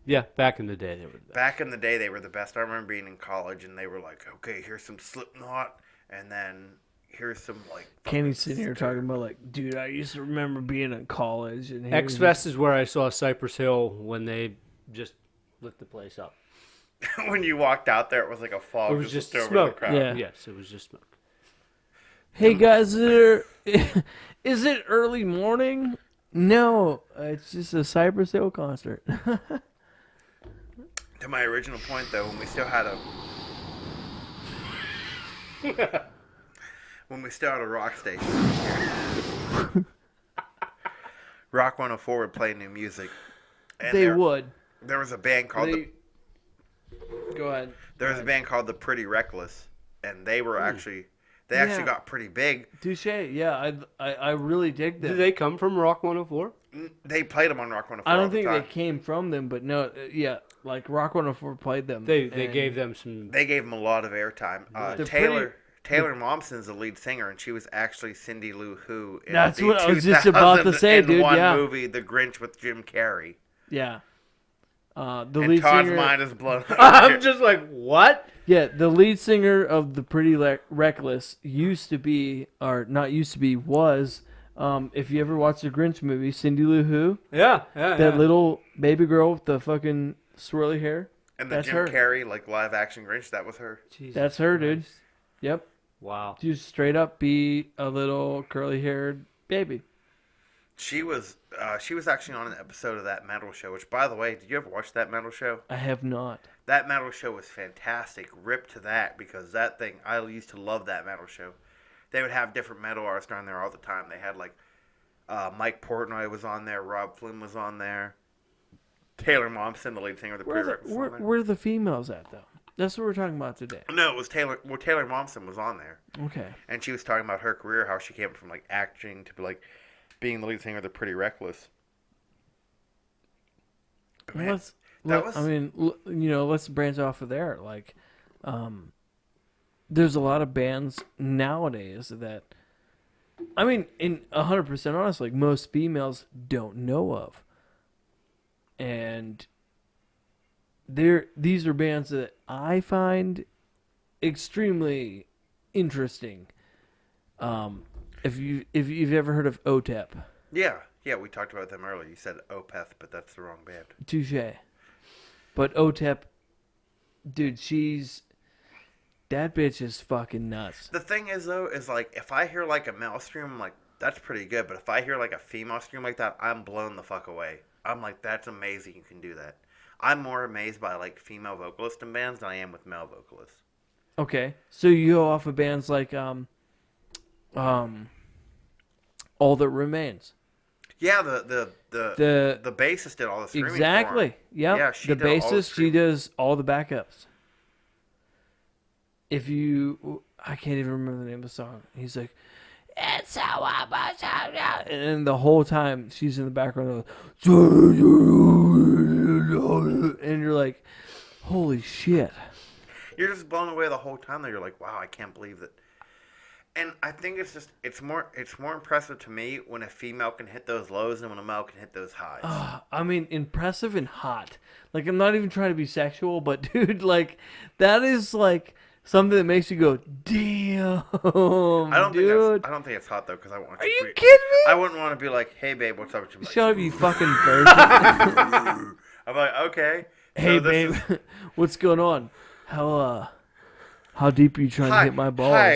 S3: Yeah, back in the day they were the best.
S2: Back in the day, they were the best. I remember being in college, and they were like, "Okay, here's some Slipknot, and then here's some like."
S1: Kenny's sitting here talking about like, dude, I used to remember being in college and
S3: X Fest is where I saw Cypress Hill when they just lit the place up.
S2: When you walked out there, it was like a fog.
S3: It was just
S2: over
S3: smoke.
S2: the crowd.
S1: Yeah.
S3: Yes, it was just smoke.
S1: Hey guys, is it early morning? No, it's just a Cypress Hill concert.
S2: To my original point, though, when we still had a rock station here, Rock 104 would play new music. And
S1: They would.
S2: There was a band called
S1: Go ahead.
S2: There was a band called the Pretty Reckless, and they were actually got pretty big.
S1: Touche. Yeah, I really dig them.
S3: Did they come from Rock 104?
S2: They played them on Rock 104.
S1: I
S2: all
S1: don't
S2: the
S1: think
S2: time.
S1: they came from them, but no, yeah, like Rock 104 played them.
S3: They
S1: and
S3: gave them some.
S2: They gave them a lot of airtime.
S1: The
S2: Taylor Momsen's the lead singer, and she was actually Cindy Lou Who in
S1: That's
S2: the
S1: what I was just about to say, dude,
S2: 2001
S1: yeah.
S2: movie, The Grinch with Jim Carrey.
S1: Yeah. The
S2: And
S1: lead
S2: Todd's
S1: singer.
S2: mind is blown.
S3: I'm just like, what?
S1: Yeah, the lead singer of the Pretty Reckless used to be, or not used to be, was. If you ever watched the Grinch movie, Cindy Lou Who,
S3: Yeah.
S1: that little baby girl with the fucking swirly hair.
S2: And the
S1: That's
S2: Jim
S1: her.
S2: Carrey like live action Grinch, that was her.
S3: Jesus
S1: That's her, dude.
S3: Christ.
S1: Yep.
S3: Wow.
S1: Just straight up be a little curly haired baby.
S2: She was actually on an episode of that metal show. Which, by the way, did you ever watch that metal show?
S1: I have not.
S2: That metal show was fantastic. Rip to that, because that thing, I used to love that metal show. They would have different metal artists on there all the time. They had like Mike Portnoy was on there, Rob Flynn was on there, Taylor Momsen, the lead singer of the Pre-Rex, was on there.
S1: Where are the females at though? That's what we're talking about today.
S2: No, it was Taylor. Well, Taylor Momsen was on there,
S1: Okay.
S2: and she was talking about her career, how she came from like acting to like being the lead singer of the Pretty Reckless. Man,
S1: Let's.
S2: that was-
S1: I mean, let's branch off of there. Like, there's a lot of bands nowadays that, I mean, in 100% honest, like most females don't know of, and these are bands that I find extremely interesting. If you've ever heard of OTEP,
S2: yeah, we talked about them earlier. You said Opeth, but that's the wrong band.
S1: touche. But OTEP, dude, that bitch is fucking nuts.
S2: The thing is, though, is like if I hear like a male scream, I'm like, that's pretty good. But if I hear like a female scream like that, I'm blown the fuck away. I'm like, that's amazing. You can do that. I'm more amazed by like female vocalists in bands than I am with male vocalists.
S1: Okay, so you go off of bands like All That Remains.
S2: Yeah, the bassist did all the screaming.
S1: Exactly.
S2: For him.
S1: Yep.
S2: Yeah, she
S1: the
S2: did all the
S1: bassist, she
S2: screaming.
S1: does all the backups. I can't even remember the name of the song. He's like, "It's so much," and the whole time she's in the background, and you're like, "Holy shit!"
S2: You're just blown away the whole time. That you're like, wow, I can't believe that. And I think it's more impressive to me when a female can hit those lows than when a male can hit those highs.
S1: I mean, impressive and hot. Like, I'm not even trying to be sexual, but dude, like, that is like something that makes you go, "Damn,
S2: I
S1: dude."
S2: don't think it's hot though, because I want.
S1: Are you kidding me?
S2: I wouldn't want to be like, "Hey babe, what's up?" Like,
S1: Shut up, you fucking virgin.
S2: I'm like, okay.
S1: Hey,
S2: so this
S1: babe, what's going on? How deep are you trying to hit my balls?
S2: Hi,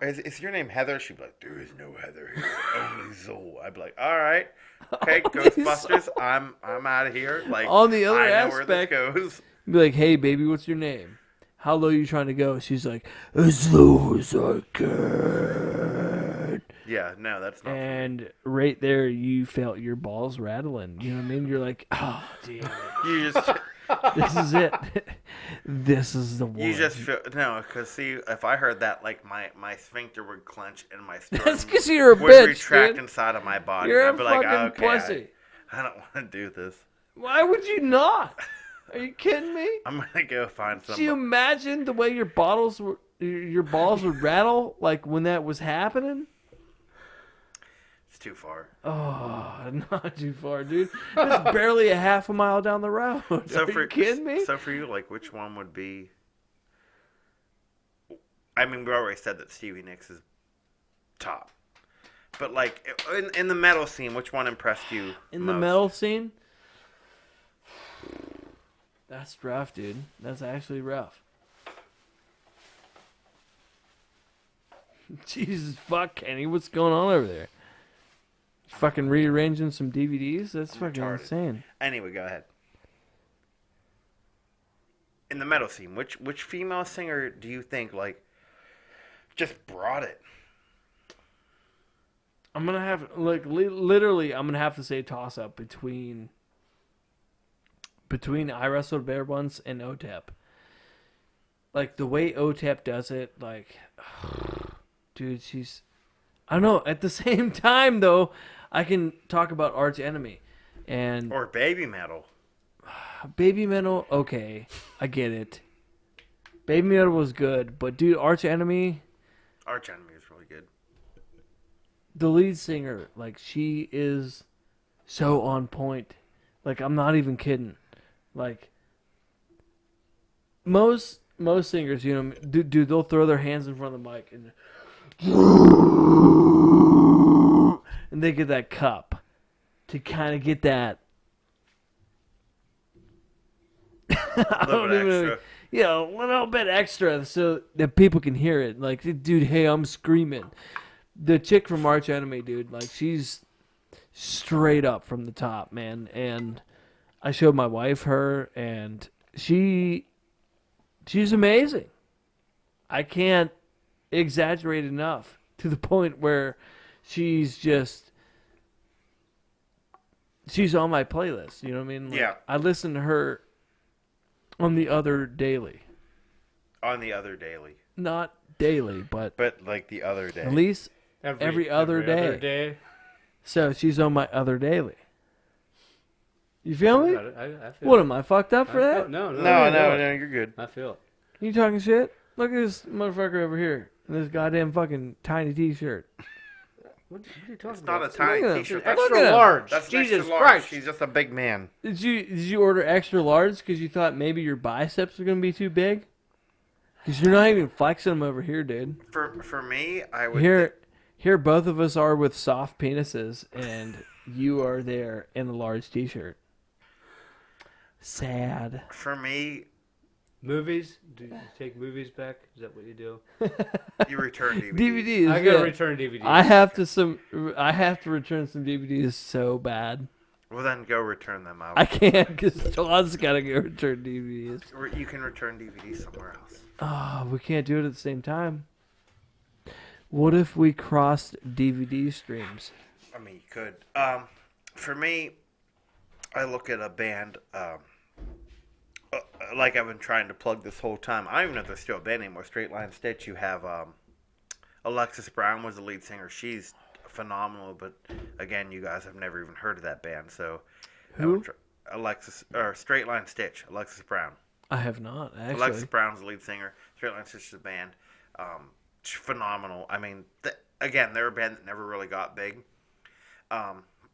S2: is your name Heather? She'd be like, there is no Heather here, only Zoe. I'd be like, all right, okay,
S1: Only
S2: Ghostbusters, I'm out of here. Like,
S1: On the other
S2: I know
S1: aspect-
S2: where this goes.
S1: Be like, "Hey, baby, what's your name? How low are you trying to go?" She's like, "As low as I can."
S2: Yeah, no, that's not.
S1: And right there, you felt your balls rattling. You know what I mean? You're like, "Oh, damn it.
S2: You just
S1: This is it. This is the one."
S2: you just feel no, because see, if I heard that, like my sphincter would clench and my
S1: That's
S2: sternum
S1: because you're a
S2: would
S1: bitch,
S2: retract
S1: dude.
S2: inside of my body.
S1: You're
S2: I'd
S1: a
S2: be like,
S1: fucking
S2: okay,
S1: pussy.
S2: I don't want to do this.
S1: Why would you not? Are you kidding me?
S2: I'm gonna go find
S1: Do you
S2: somebody.
S1: imagine the way your balls would rattle like when that was happening?
S2: It's too far.
S1: Oh, not too far, dude. It's barely a half a mile down the road. Are you kidding me?
S2: So for you, like, which one would be? I mean, we already said that Stevie Nicks is top, but like in the metal scene, which one impressed you?
S1: In the
S2: most?
S1: metal scene? That's rough, dude. That's actually rough. Jesus fuck, Kenny, what's going on over there? Fucking rearranging some DVDs? That's fucking
S2: retarded.
S1: insane.
S2: Anyway, go ahead. In the metal scene, which female singer do you think like just brought it?
S1: I'm gonna have literally. I'm gonna have to say toss up between I Wrestled Bear once and OTEP. Like the way OTEP does it, like, dude, she's. I don't know. At the same time, though, I can talk about Arch Enemy and
S2: Or baby metal?
S1: Baby Metal. Okay, I get it. Baby Metal was good, but dude, Arch Enemy.
S2: Arch Enemy is really good.
S1: The lead singer, like, she is so on point. Like, I'm not even kidding. Like, most singers, you know, dude, they'll throw their hands in front of the mic and they get that cup to kind of get that. I don't even know. Yeah, a little bit extra so that people can hear it. Like, dude, hey, I'm screaming. The chick from Arch Enemy, dude, like, she's straight up from the top, man. And I showed my wife her, and she's amazing. I can't exaggerate enough to the point where she's on my playlist. You know what I mean? Like,
S2: Yeah.
S1: I listen to her on the other daily.
S2: On the other daily.
S1: Not daily, but
S2: like the other day.
S1: at least every other day. So she's on my other daily. You feel me?
S3: I feel
S1: What
S3: it.
S1: am I fucked up for that?
S3: No,
S2: No, you're good.
S3: I feel it.
S1: You talking shit? Look at this motherfucker over here in this goddamn fucking tiny T-shirt.
S3: What are you talking
S2: It's not
S3: about?
S2: a tiny
S1: Look at him.
S2: T-shirt.
S1: Look
S2: That's,
S1: at
S3: Extra
S1: him.
S3: large.
S2: that's an
S3: Jesus
S2: extra large.
S3: Christ.
S2: He's just a big man.
S1: Did you order extra large because you thought maybe your biceps were gonna be too big? Because you're not even flexing them over here, dude.
S2: For me, I would.
S1: Here, both of us are with soft penises, and you are there in a large T-shirt. Sad.
S2: For me,
S3: Movies? Do you take movies back? Is that what you do?
S2: you return DVDs.
S1: DVDs.
S3: I gotta
S1: yeah.
S3: return DVDs.
S1: I have to return some DVDs so bad.
S2: Well, then go return them out.
S1: I can't because Todd's gotta go return DVDs.
S2: You can return DVDs somewhere else.
S1: Oh, we can't do it at the same time. What if we crossed DVD streams?
S2: I mean, you could. For me, I look at a band. Like I've been trying to plug this whole time. I don't even know if they're still a band anymore. Straight Line Stitch. You have Alexis Brown was the lead singer. She's phenomenal, but again, you guys have never even heard of that band. So,
S1: Who?
S2: Straight Line Stitch. Alexis Brown.
S1: I have not actually.
S2: Alexis Brown's the lead singer. Straight Line Stitch is a band. Phenomenal. I mean, again, they're a band that never really got big.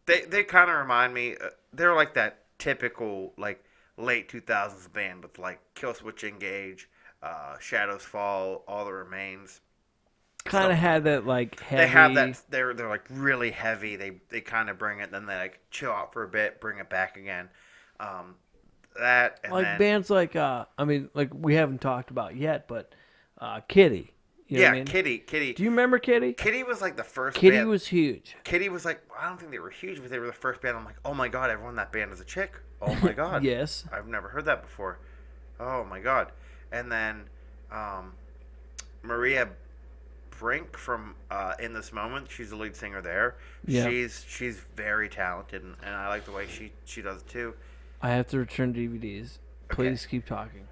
S2: They kind of remind me. They're like that typical like late 2000s band with like Killswitch Engage, Shadows Fall, All That Remains.
S1: Kind of had that like heavy.
S2: They have that. They're like really heavy. They kind of bring it, then they like chill out for a bit, bring it back again. That and
S1: like
S2: then,
S1: bands like I mean, like we haven't talked about yet, but Kitty. You know
S2: yeah,
S1: what I mean?
S2: Kitty.
S1: Do you remember Kitty?
S2: Kitty was like the first.
S1: Kitty
S2: band.
S1: was huge.
S2: Kitty was like, I don't think they were huge, but they were the first band. I'm like, oh my god, everyone in that band is a chick. Oh my god.
S1: Yes.
S2: I've never heard that before. Oh my god. And then Maria Brink from In This Moment, she's the lead singer there.
S1: Yeah.
S2: She's very talented, and I like the way she does it too.
S1: I have to return DVDs. Please keep talking.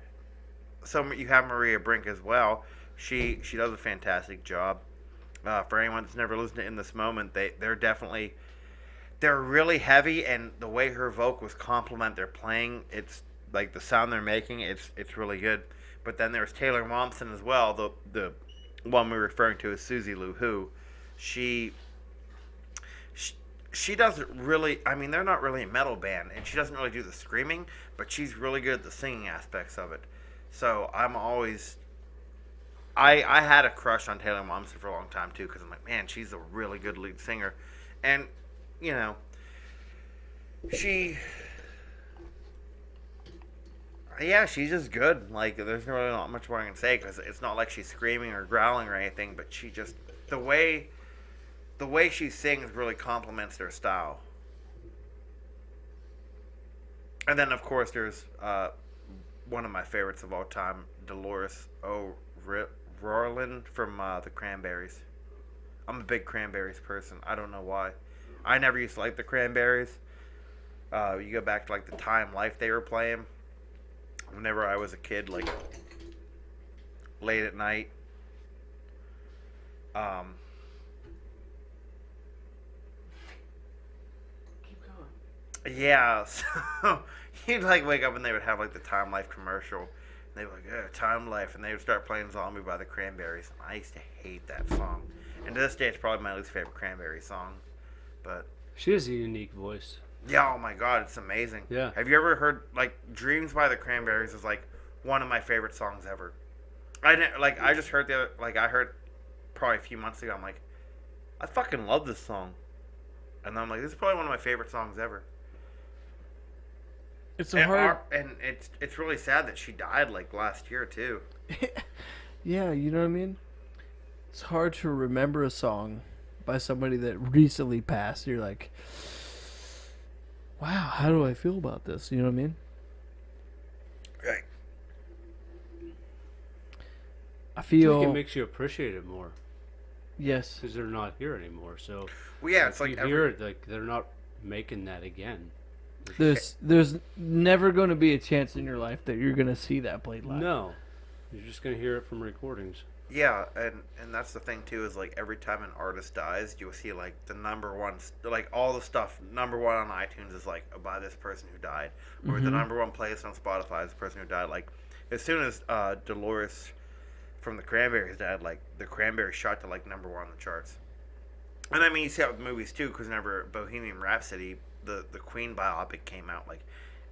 S2: So you have Maria Brink as well. She does a fantastic job. For anyone that's never listened to In This Moment, they're really heavy, and the way her vocals complement their playing, it's like the sound they're making, it's really good. But then there's Taylor Momsen as well, the one we're referring to as Susie Lou Who. She doesn't really, I mean, they're not really a metal band, and she doesn't really do the screaming, but she's really good at the singing aspects of it. So I'm always, I had a crush on Taylor Momsen for a long time too, because I'm like, man, she's a really good lead singer. And, you know, she's just good. Like, there's really not much more I can say, because it's not like she's screaming or growling or anything, but she just, the way she sings really complements their style. And then, of course, there's one of my favorites of all time, Dolores O'Riordan from the Cranberries. I'm a big Cranberries person. I don't know why. I never used to like the Cranberries. You go back to like the Time Life they were playing. Whenever I was a kid, like late at night.
S3: Keep going.
S2: Yeah, so you'd like wake up and they would have like the Time Life commercial. And they were like, yeah, Time Life. And they would start playing Zombie by the Cranberries. And I used to hate that song. And to this day, it's probably my least favorite Cranberry song. But
S3: She has a unique voice.
S2: yeah, oh my god, it's amazing.
S3: Yeah.
S2: Have you ever heard, like, Dreams by the Cranberries is like one of my favorite songs ever. I just heard I heard probably a few months ago. I'm like, I fucking love this song. And then I'm like, this is probably one of my favorite songs ever.
S1: It's a hard.
S2: And it's really sad that she died like last year too.
S1: Yeah, you know what I mean? It's hard to remember a song by somebody that recently passed. You're like, wow, how do I feel about this? You know what I mean?
S2: Right.
S1: I
S3: I think
S1: feel
S3: it makes you appreciate it more
S1: yes.
S3: because they're not here anymore. So
S2: Well, yeah, it's
S3: if
S2: like
S3: you
S2: every,
S3: hear it, like they're not making that again.
S1: There's never going to be a chance in your life that you're going to see that played live.
S3: No, you're just gonna hear it from recordings.
S2: yeah, and that's the thing too is like every time an artist dies, you'll see like the number one, like all the stuff number one on iTunes is like by this person who died, or the number one playlist on Spotify is the person who died. Like as soon as Dolores from the Cranberries died, like the Cranberries shot to like number one on the charts. And I mean, you see that with movies too, because whenever Bohemian Rhapsody, the Queen biopic came out, like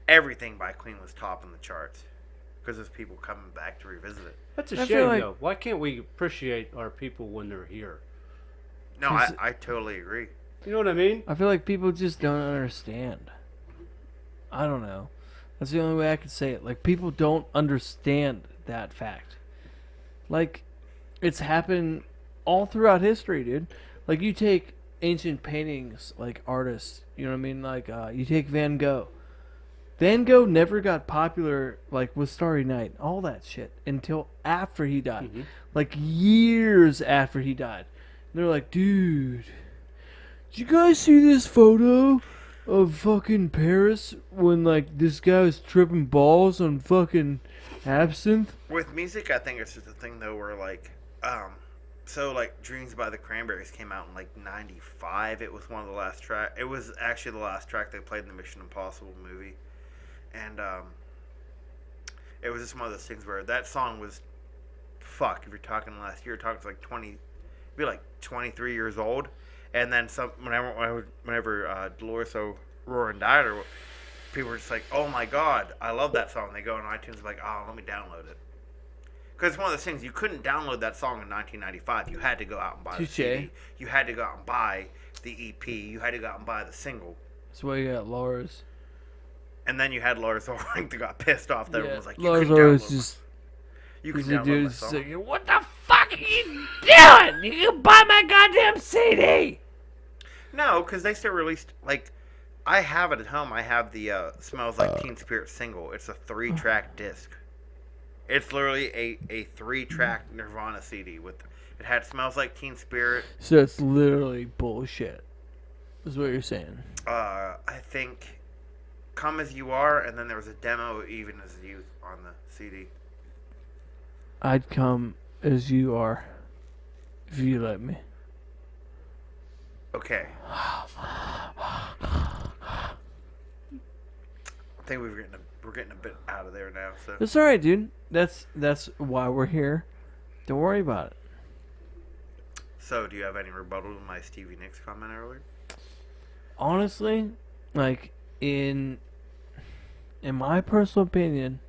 S2: everything by Queen was top in the charts because there's people coming back to revisit it.
S3: That's a
S1: I feel
S3: shame,
S1: like-
S3: though. Why can't we appreciate our people when they're here?
S2: No,
S1: Is
S2: I totally agree.
S3: You know what I mean?
S1: I feel like people just don't understand. I don't know. That's the only way I could say it. Like, people don't understand that fact. Like, it's happened all throughout history, dude. Like, you take ancient paintings, like artists, you know what I mean? Like, you take Van Gogh. Van Gogh never got popular, like, with Starry Night, all that shit, until after he died.
S3: Mhm.
S1: Like, years after he died. And they're like, dude, did you guys see this photo of fucking Paris when, like, this guy was tripping balls on fucking absinthe?
S2: With music, I think it's just a thing though where like, so like Dreams by the Cranberries came out in like '95. It was one of the last track. It was actually the last track they played in the Mission Impossible movie, and it was just one of those things where that song was, fuck. If you're talking last year, you're talking like 20, be like 23 years old, and then some. Whenever Dolores O'Riordan died, or people were just like, "Oh my god, I love that song." They go on iTunes like, "Oh, let me download it." Because it's one of those things, you couldn't download that song in 1995. You had to go out and buy the
S1: Touche.
S2: CD. You had to go out and buy the EP. You had to go out and buy the single.
S1: That's why you got Laura's.
S2: And then you had Lars Ulrich that got pissed off. That everyone was like, "You
S1: Laura's
S2: couldn't
S1: always
S2: download
S1: just...
S2: You
S1: He's
S2: can
S1: a
S2: download
S1: dude
S2: my
S1: who's
S2: song."
S1: like, what the fuck are you doing? You can buy my goddamn CD.
S2: No, because they still released, like, I have it at home. I have the Smells Like Teen Spirit single. It's a 3-track disc. It's literally a 3-track Nirvana CD. It had Smells Like Teen Spirit.
S1: So it's literally bullshit. Is what you're saying.
S2: I think Come As You Are, and then there was a demo of Even As Youth on the CD.
S1: I'd come as you are, if you let me.
S2: Okay. I think we're getting a bit out of there now. So
S1: It's alright, dude. That's why we're here. Don't worry about it.
S2: do you have any rebuttal to my Stevie Nicks comment earlier?
S1: Honestly, like in my personal opinion,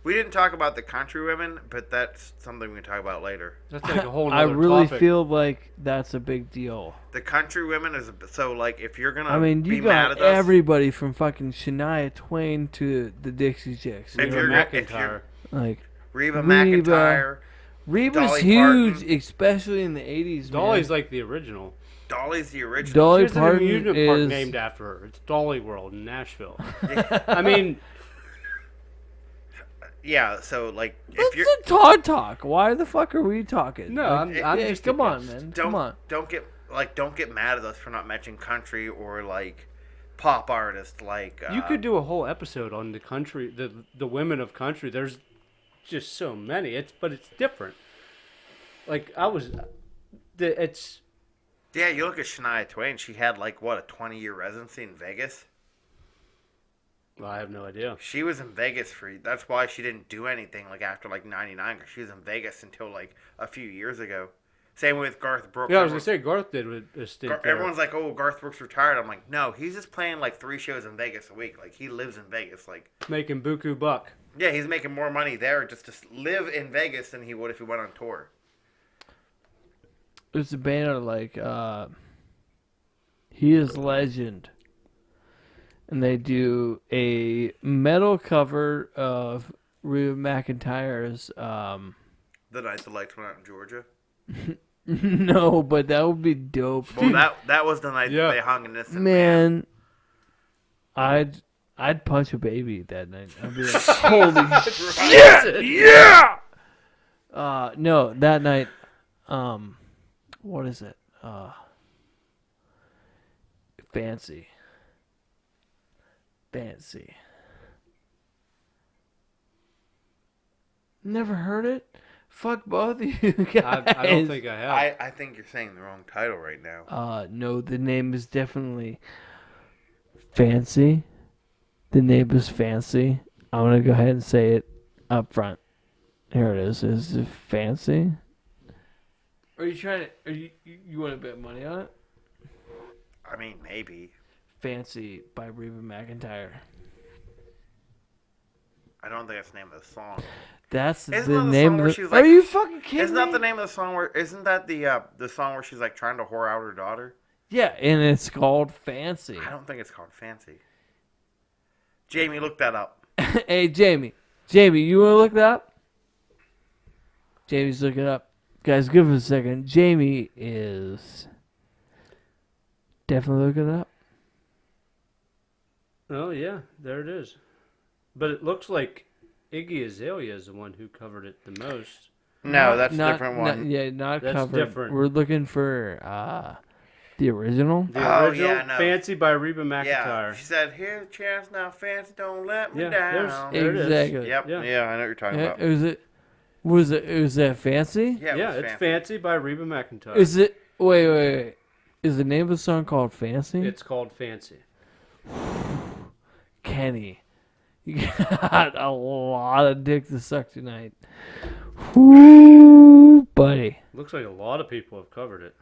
S2: We didn't talk about the country women, but that's something we can talk about later.
S3: That's like a whole
S1: I
S3: nother
S1: really
S3: topic.
S1: feel like that's a big deal.
S2: The country women is so like if you're gonna
S1: I mean,
S2: be
S1: you
S2: mad
S1: got
S2: at us,
S1: everybody from fucking Shania Twain to the Dixie Chicks.
S2: If
S3: Reba
S2: you're-
S3: McEntire.
S1: Like
S2: Reba
S1: Reba,
S2: McEntire,
S1: Reba's
S2: Dolly
S1: huge,
S2: Parton.
S1: especially in the '80s.
S3: Dolly's
S1: man.
S3: like the original.
S2: Dolly's the original.
S1: Dolly
S3: There's an
S1: Parton
S3: amusement park
S1: is
S3: named after her. It's Dolly World in Nashville. I mean,
S2: Yeah, so like if
S1: It's
S2: you're
S1: a Todd talk. Why the fuck are we talking?
S3: No,
S1: Like,
S3: I'm
S1: yeah,
S3: just
S1: come on,
S3: thinking-
S1: man.
S2: don't
S1: Come on.
S2: don't get mad at us for not mentioning country or like pop artists like
S3: you could do a whole episode on the country, the women of country. There's just so many. But it's different. Like it's
S2: Yeah, you look at Shania Twain. She had like what a 20-year residency in Vegas.
S3: well, I have no idea.
S2: She was in Vegas that's why she didn't do anything like after like '99 because she was in Vegas until like a few years ago. Same with Garth Brooks.
S3: Yeah, I was gonna say Garth did with a stint there.
S2: Everyone's like, "Oh, Garth Brooks retired." I'm like, "No, he's just playing like 3 shows in Vegas a week. Like he lives in Vegas. Like
S3: making buku buck.
S2: yeah, he's making more money there just to live in Vegas than he would if he went on tour."
S1: There's a band like He Is Legend, and they do a metal cover of Reba McEntire's.
S2: The night the lights went out in Georgia.
S1: No, but that would be dope.
S2: Well, that was the night
S3: Yeah.
S2: that they hung Innocent Man.
S1: Man, I'd punch a baby that night. I'd be like, holy shit, yeah. No, that night, what is it? Fancy. Never heard it? Fuck both of you guys.
S3: I don't think I have.
S2: I think you're saying the wrong title right now.
S1: No, the name is definitely Fancy. The name is Fancy. I'm gonna go ahead and say it up front. Here it is. Is it Fancy? Are you trying to? You want to bet money on it?
S2: I mean, maybe.
S1: Fancy by Reba McEntire.
S2: I don't think that's the name of the song.
S1: That's
S2: Isn't
S1: the
S2: that the
S1: name
S2: song
S1: of
S2: where
S1: the.
S2: she's
S1: Are
S2: like-
S1: you fucking kidding
S2: Isn't
S1: me?
S2: that the name of the song? Isn't that the song where she's like trying to whore out her daughter?
S1: Yeah, and it's called Fancy.
S2: I don't think it's called Fancy. Jamie, look that up.
S1: Hey, Jamie, you want to look that up? Jamie's looking it up. Guys, give us a second. Jamie is definitely looking it up.
S3: Oh yeah, there it is. But it looks like Iggy Azalea is the one who covered it the most.
S2: No, that's a different one.
S1: Not
S3: That's
S1: covered.
S3: different.
S1: We're looking for the original.
S3: The
S2: Oh,
S3: original,
S2: yeah, no.
S3: Fancy by Reba
S2: Yeah,
S3: McEntire.
S2: she said, "Here's a chance now, Fancy, don't let me
S3: Yeah,
S2: down."
S3: there it is.
S1: Exactly.
S2: Yep.
S3: Yeah.
S2: Yeah, I know what you're talking about.
S1: Was that Fancy?
S2: Yeah,
S3: Yeah,
S2: was
S3: it's
S2: Fancy.
S3: Fancy by Reba McEntire.
S1: Is it? Wait. Is the name of the song called Fancy?
S3: It's called Fancy.
S1: Kenny, you got a lot of dick to suck tonight. Whoo, buddy.
S3: Looks like a lot of people have covered it.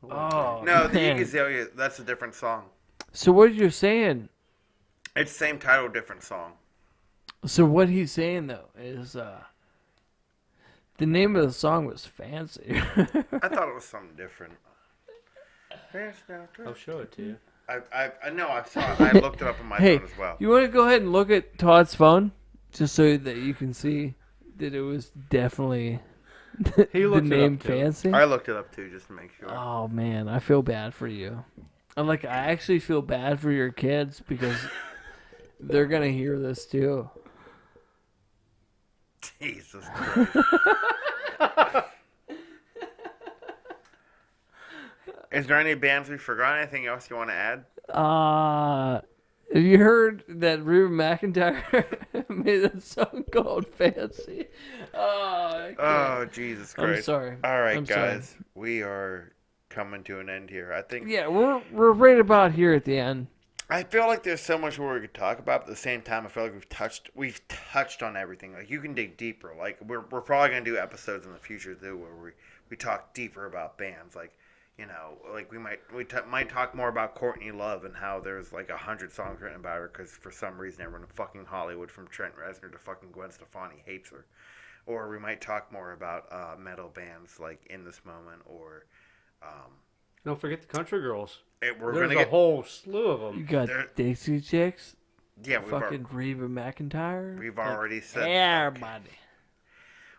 S1: Oh,
S2: No, the
S1: man.
S2: Iggy Azalea, that's a different song.
S1: So what you're saying?
S2: It's same title, different song.
S1: So what he's saying though is the name of the song was Fancy.
S2: I thought it was something different.
S3: I'll show it to you.
S2: I know, I saw it. I looked it up on my
S1: Hey,
S2: phone as well.
S1: you want to go ahead and look at Todd's phone just so that you can see that it was definitely
S3: He
S1: the
S3: looked it
S1: name
S3: up, too.
S1: Fancy?
S2: I looked it up too, just to make sure.
S1: Oh man, I feel bad for you. I actually feel bad for your kids because they're gonna hear this too.
S2: Jesus Christ. Is there any bands we forgot? Anything else you want to add?
S1: Have you heard that Reba McEntire made a song called Fancy? I can't.
S2: Oh, Jesus Christ.
S1: I'm sorry.
S2: All right,
S1: I'm sorry.
S2: guys. We are coming to an end here. I think.
S1: Yeah, we're right about here at the end.
S2: I feel like there's so much more we could talk about, but at the same time, I feel like we've touched on everything. Like, you can dig deeper. Like, we're probably gonna do episodes in the future too, where we talk deeper about bands. Like, you know, like we might talk more about Courtney Love and how there's like 100 songs written about her because for some reason everyone in fucking Hollywood, from Trent Reznor to fucking Gwen Stefani, hates her. Or we might talk more about metal bands like In This Moment, or
S3: Don't forget the Country Girls.
S2: we're
S3: There's
S2: gonna
S3: a
S2: get
S3: whole slew of
S1: You
S3: them.
S1: got
S2: There-
S1: Dixie Chicks,
S2: yeah
S1: fucking Reba McEntire.
S2: we've already said
S1: everybody.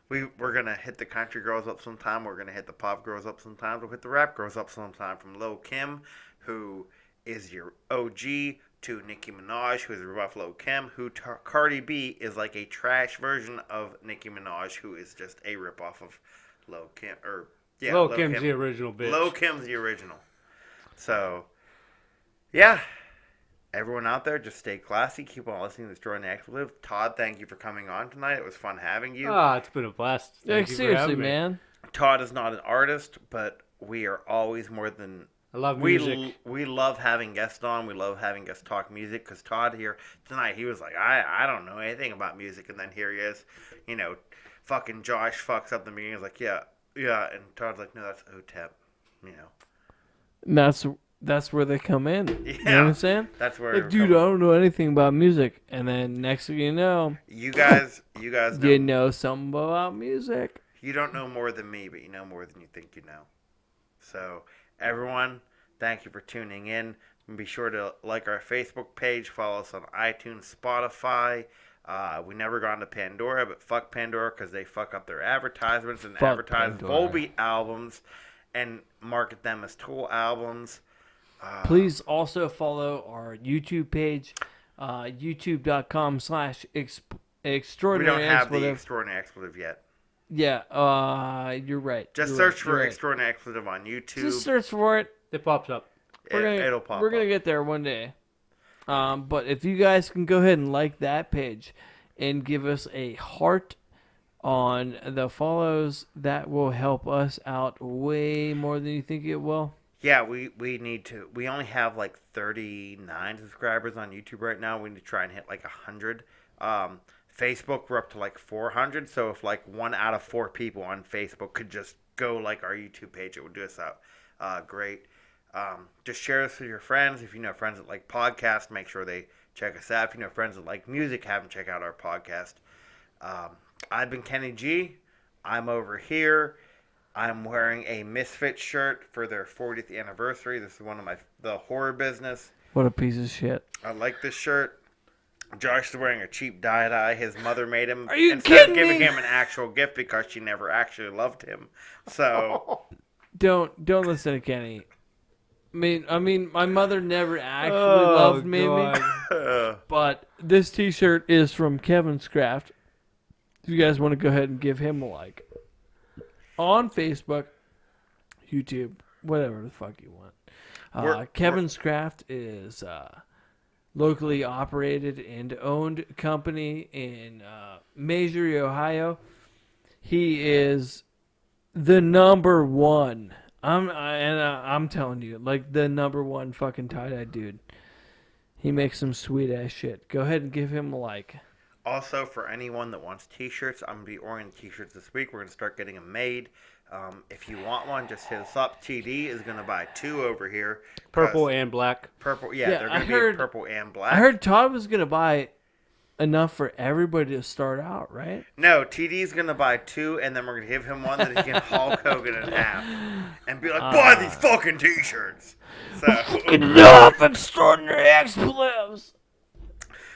S2: We're gonna hit the country girls up sometime. We're gonna hit the pop girls up sometime. We'll hit the rap girls up sometime. From Lil Kim, who is your OG, to Nicki Minaj, who is a rough Lil Kim, who Cardi B is like a trash version of Nicki Minaj, who is just a ripoff of Lil Kim.
S3: Lil Kim's the original bitch.
S2: Lil Kim's the original. So, yeah. Everyone out there, just stay classy. Keep on listening to Destroying the Expletive. Todd, thank you for coming on tonight. It was fun having you.
S3: It's been a blast.
S1: Yeah,
S3: Thank you for
S1: seriously,
S3: having me.
S1: man.
S2: Todd is not an artist, but we are always more than...
S3: I love music.
S2: We love having guests on. We love having guests talk music. Because Todd here tonight, he was like, I don't know anything about music. And then here he is, you know, fucking Josh fucks up the beginning. He's like, yeah. And Todd's like, no, that's OTEP, you know.
S1: And that's where they come in.
S2: Yeah.
S1: You know what I'm saying?
S2: That's where...
S1: Like, dude, I don't know anything about music. And then next thing you know,
S2: You guys know.
S1: you know something about music.
S2: You don't know more than me, but you know more than you think you know. So, everyone, thank you for tuning in. And be sure to like our Facebook page, follow us on iTunes, Spotify. We never got into Pandora, but fuck Pandora because they fuck up their advertisements and
S1: Fuck
S2: advertise
S1: Pandora.
S2: Volbeat albums and market them as Tool albums.
S1: Please also follow our YouTube page, youtube.com/extraordinary
S2: We don't have the
S1: expletive.
S2: Extraordinary Expletive yet.
S1: Yeah, you're right.
S2: Just
S1: You're
S2: search
S1: right,
S2: for
S1: you're right.
S2: Extraordinary Expletive on YouTube.
S1: Just search for it.
S3: It pops up.
S2: It'll pop
S1: We're gonna
S2: up.
S1: get there one day. But if you guys can go ahead and like that page and give us a heart on the follows, that will help us out way more than you think it will.
S2: Yeah, we need to. We only have like 39 subscribers on YouTube right now. We need to try and hit like 100. Facebook, we're up to like 400. So if like 1 out of 4 people on Facebook could just go like our YouTube page, it would do us out great. Just share this with your friends. If you know friends that like podcasts, make sure they check us out. If you know friends that like music, have them check out our podcast. I've been Kenny G. I'm over here. I'm wearing a Misfits shirt for their 40th anniversary. This is one of the horror business.
S1: What a piece of shit.
S2: I like this shirt. Josh is wearing a cheap dye. His mother made him.
S1: Are you
S2: instead of
S1: kidding
S2: giving
S1: me?
S2: him an actual gift because she never actually loved him. So
S1: Don't listen to Kenny. I mean, my mother never actually loved me, but this T-shirt is from Kevin's Craft. If you guys want to go ahead and give him a like on Facebook, YouTube, whatever the fuck you want. Kevin's Craft is locally operated and owned company in Masury, Ohio. He is the number one. I'm telling you, like the number one fucking tie-dye dude. He makes some sweet ass shit. Go ahead and give him a like.
S2: Also, for anyone that wants T-shirts, I'm going to be ordering T-shirts this week. We're going to start getting them made. If you want one, just hit us up. TD is going to buy 2 over here.
S3: Purple and black.
S2: Purple,
S1: Yeah,
S2: they're going to be purple and black.
S1: I heard Todd was gonna buy enough for everybody to start out, right?
S2: No, TD's going to buy 2, and then we're going to give him one that he can Hulk Hogan in half. And be like, buy these fucking T-shirts.
S1: Enough extraordinary expletives.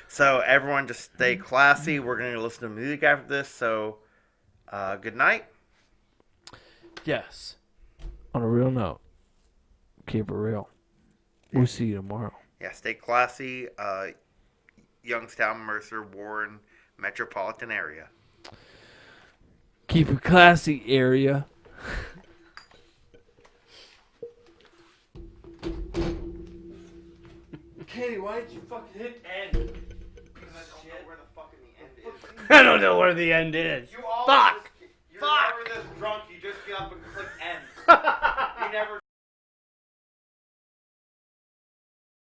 S2: So everyone just stay classy. We're going to listen to music after this. So good night.
S1: Yes. On a real note, keep it real. We'll see you tomorrow.
S2: Yeah, stay classy. Youngstown, Mercer, Warren, metropolitan area.
S1: Keep it classy, area. Katie, why did you fucking hit end?
S3: I don't know where the end is.
S2: Fuck! You remember this drunk, you just get up and click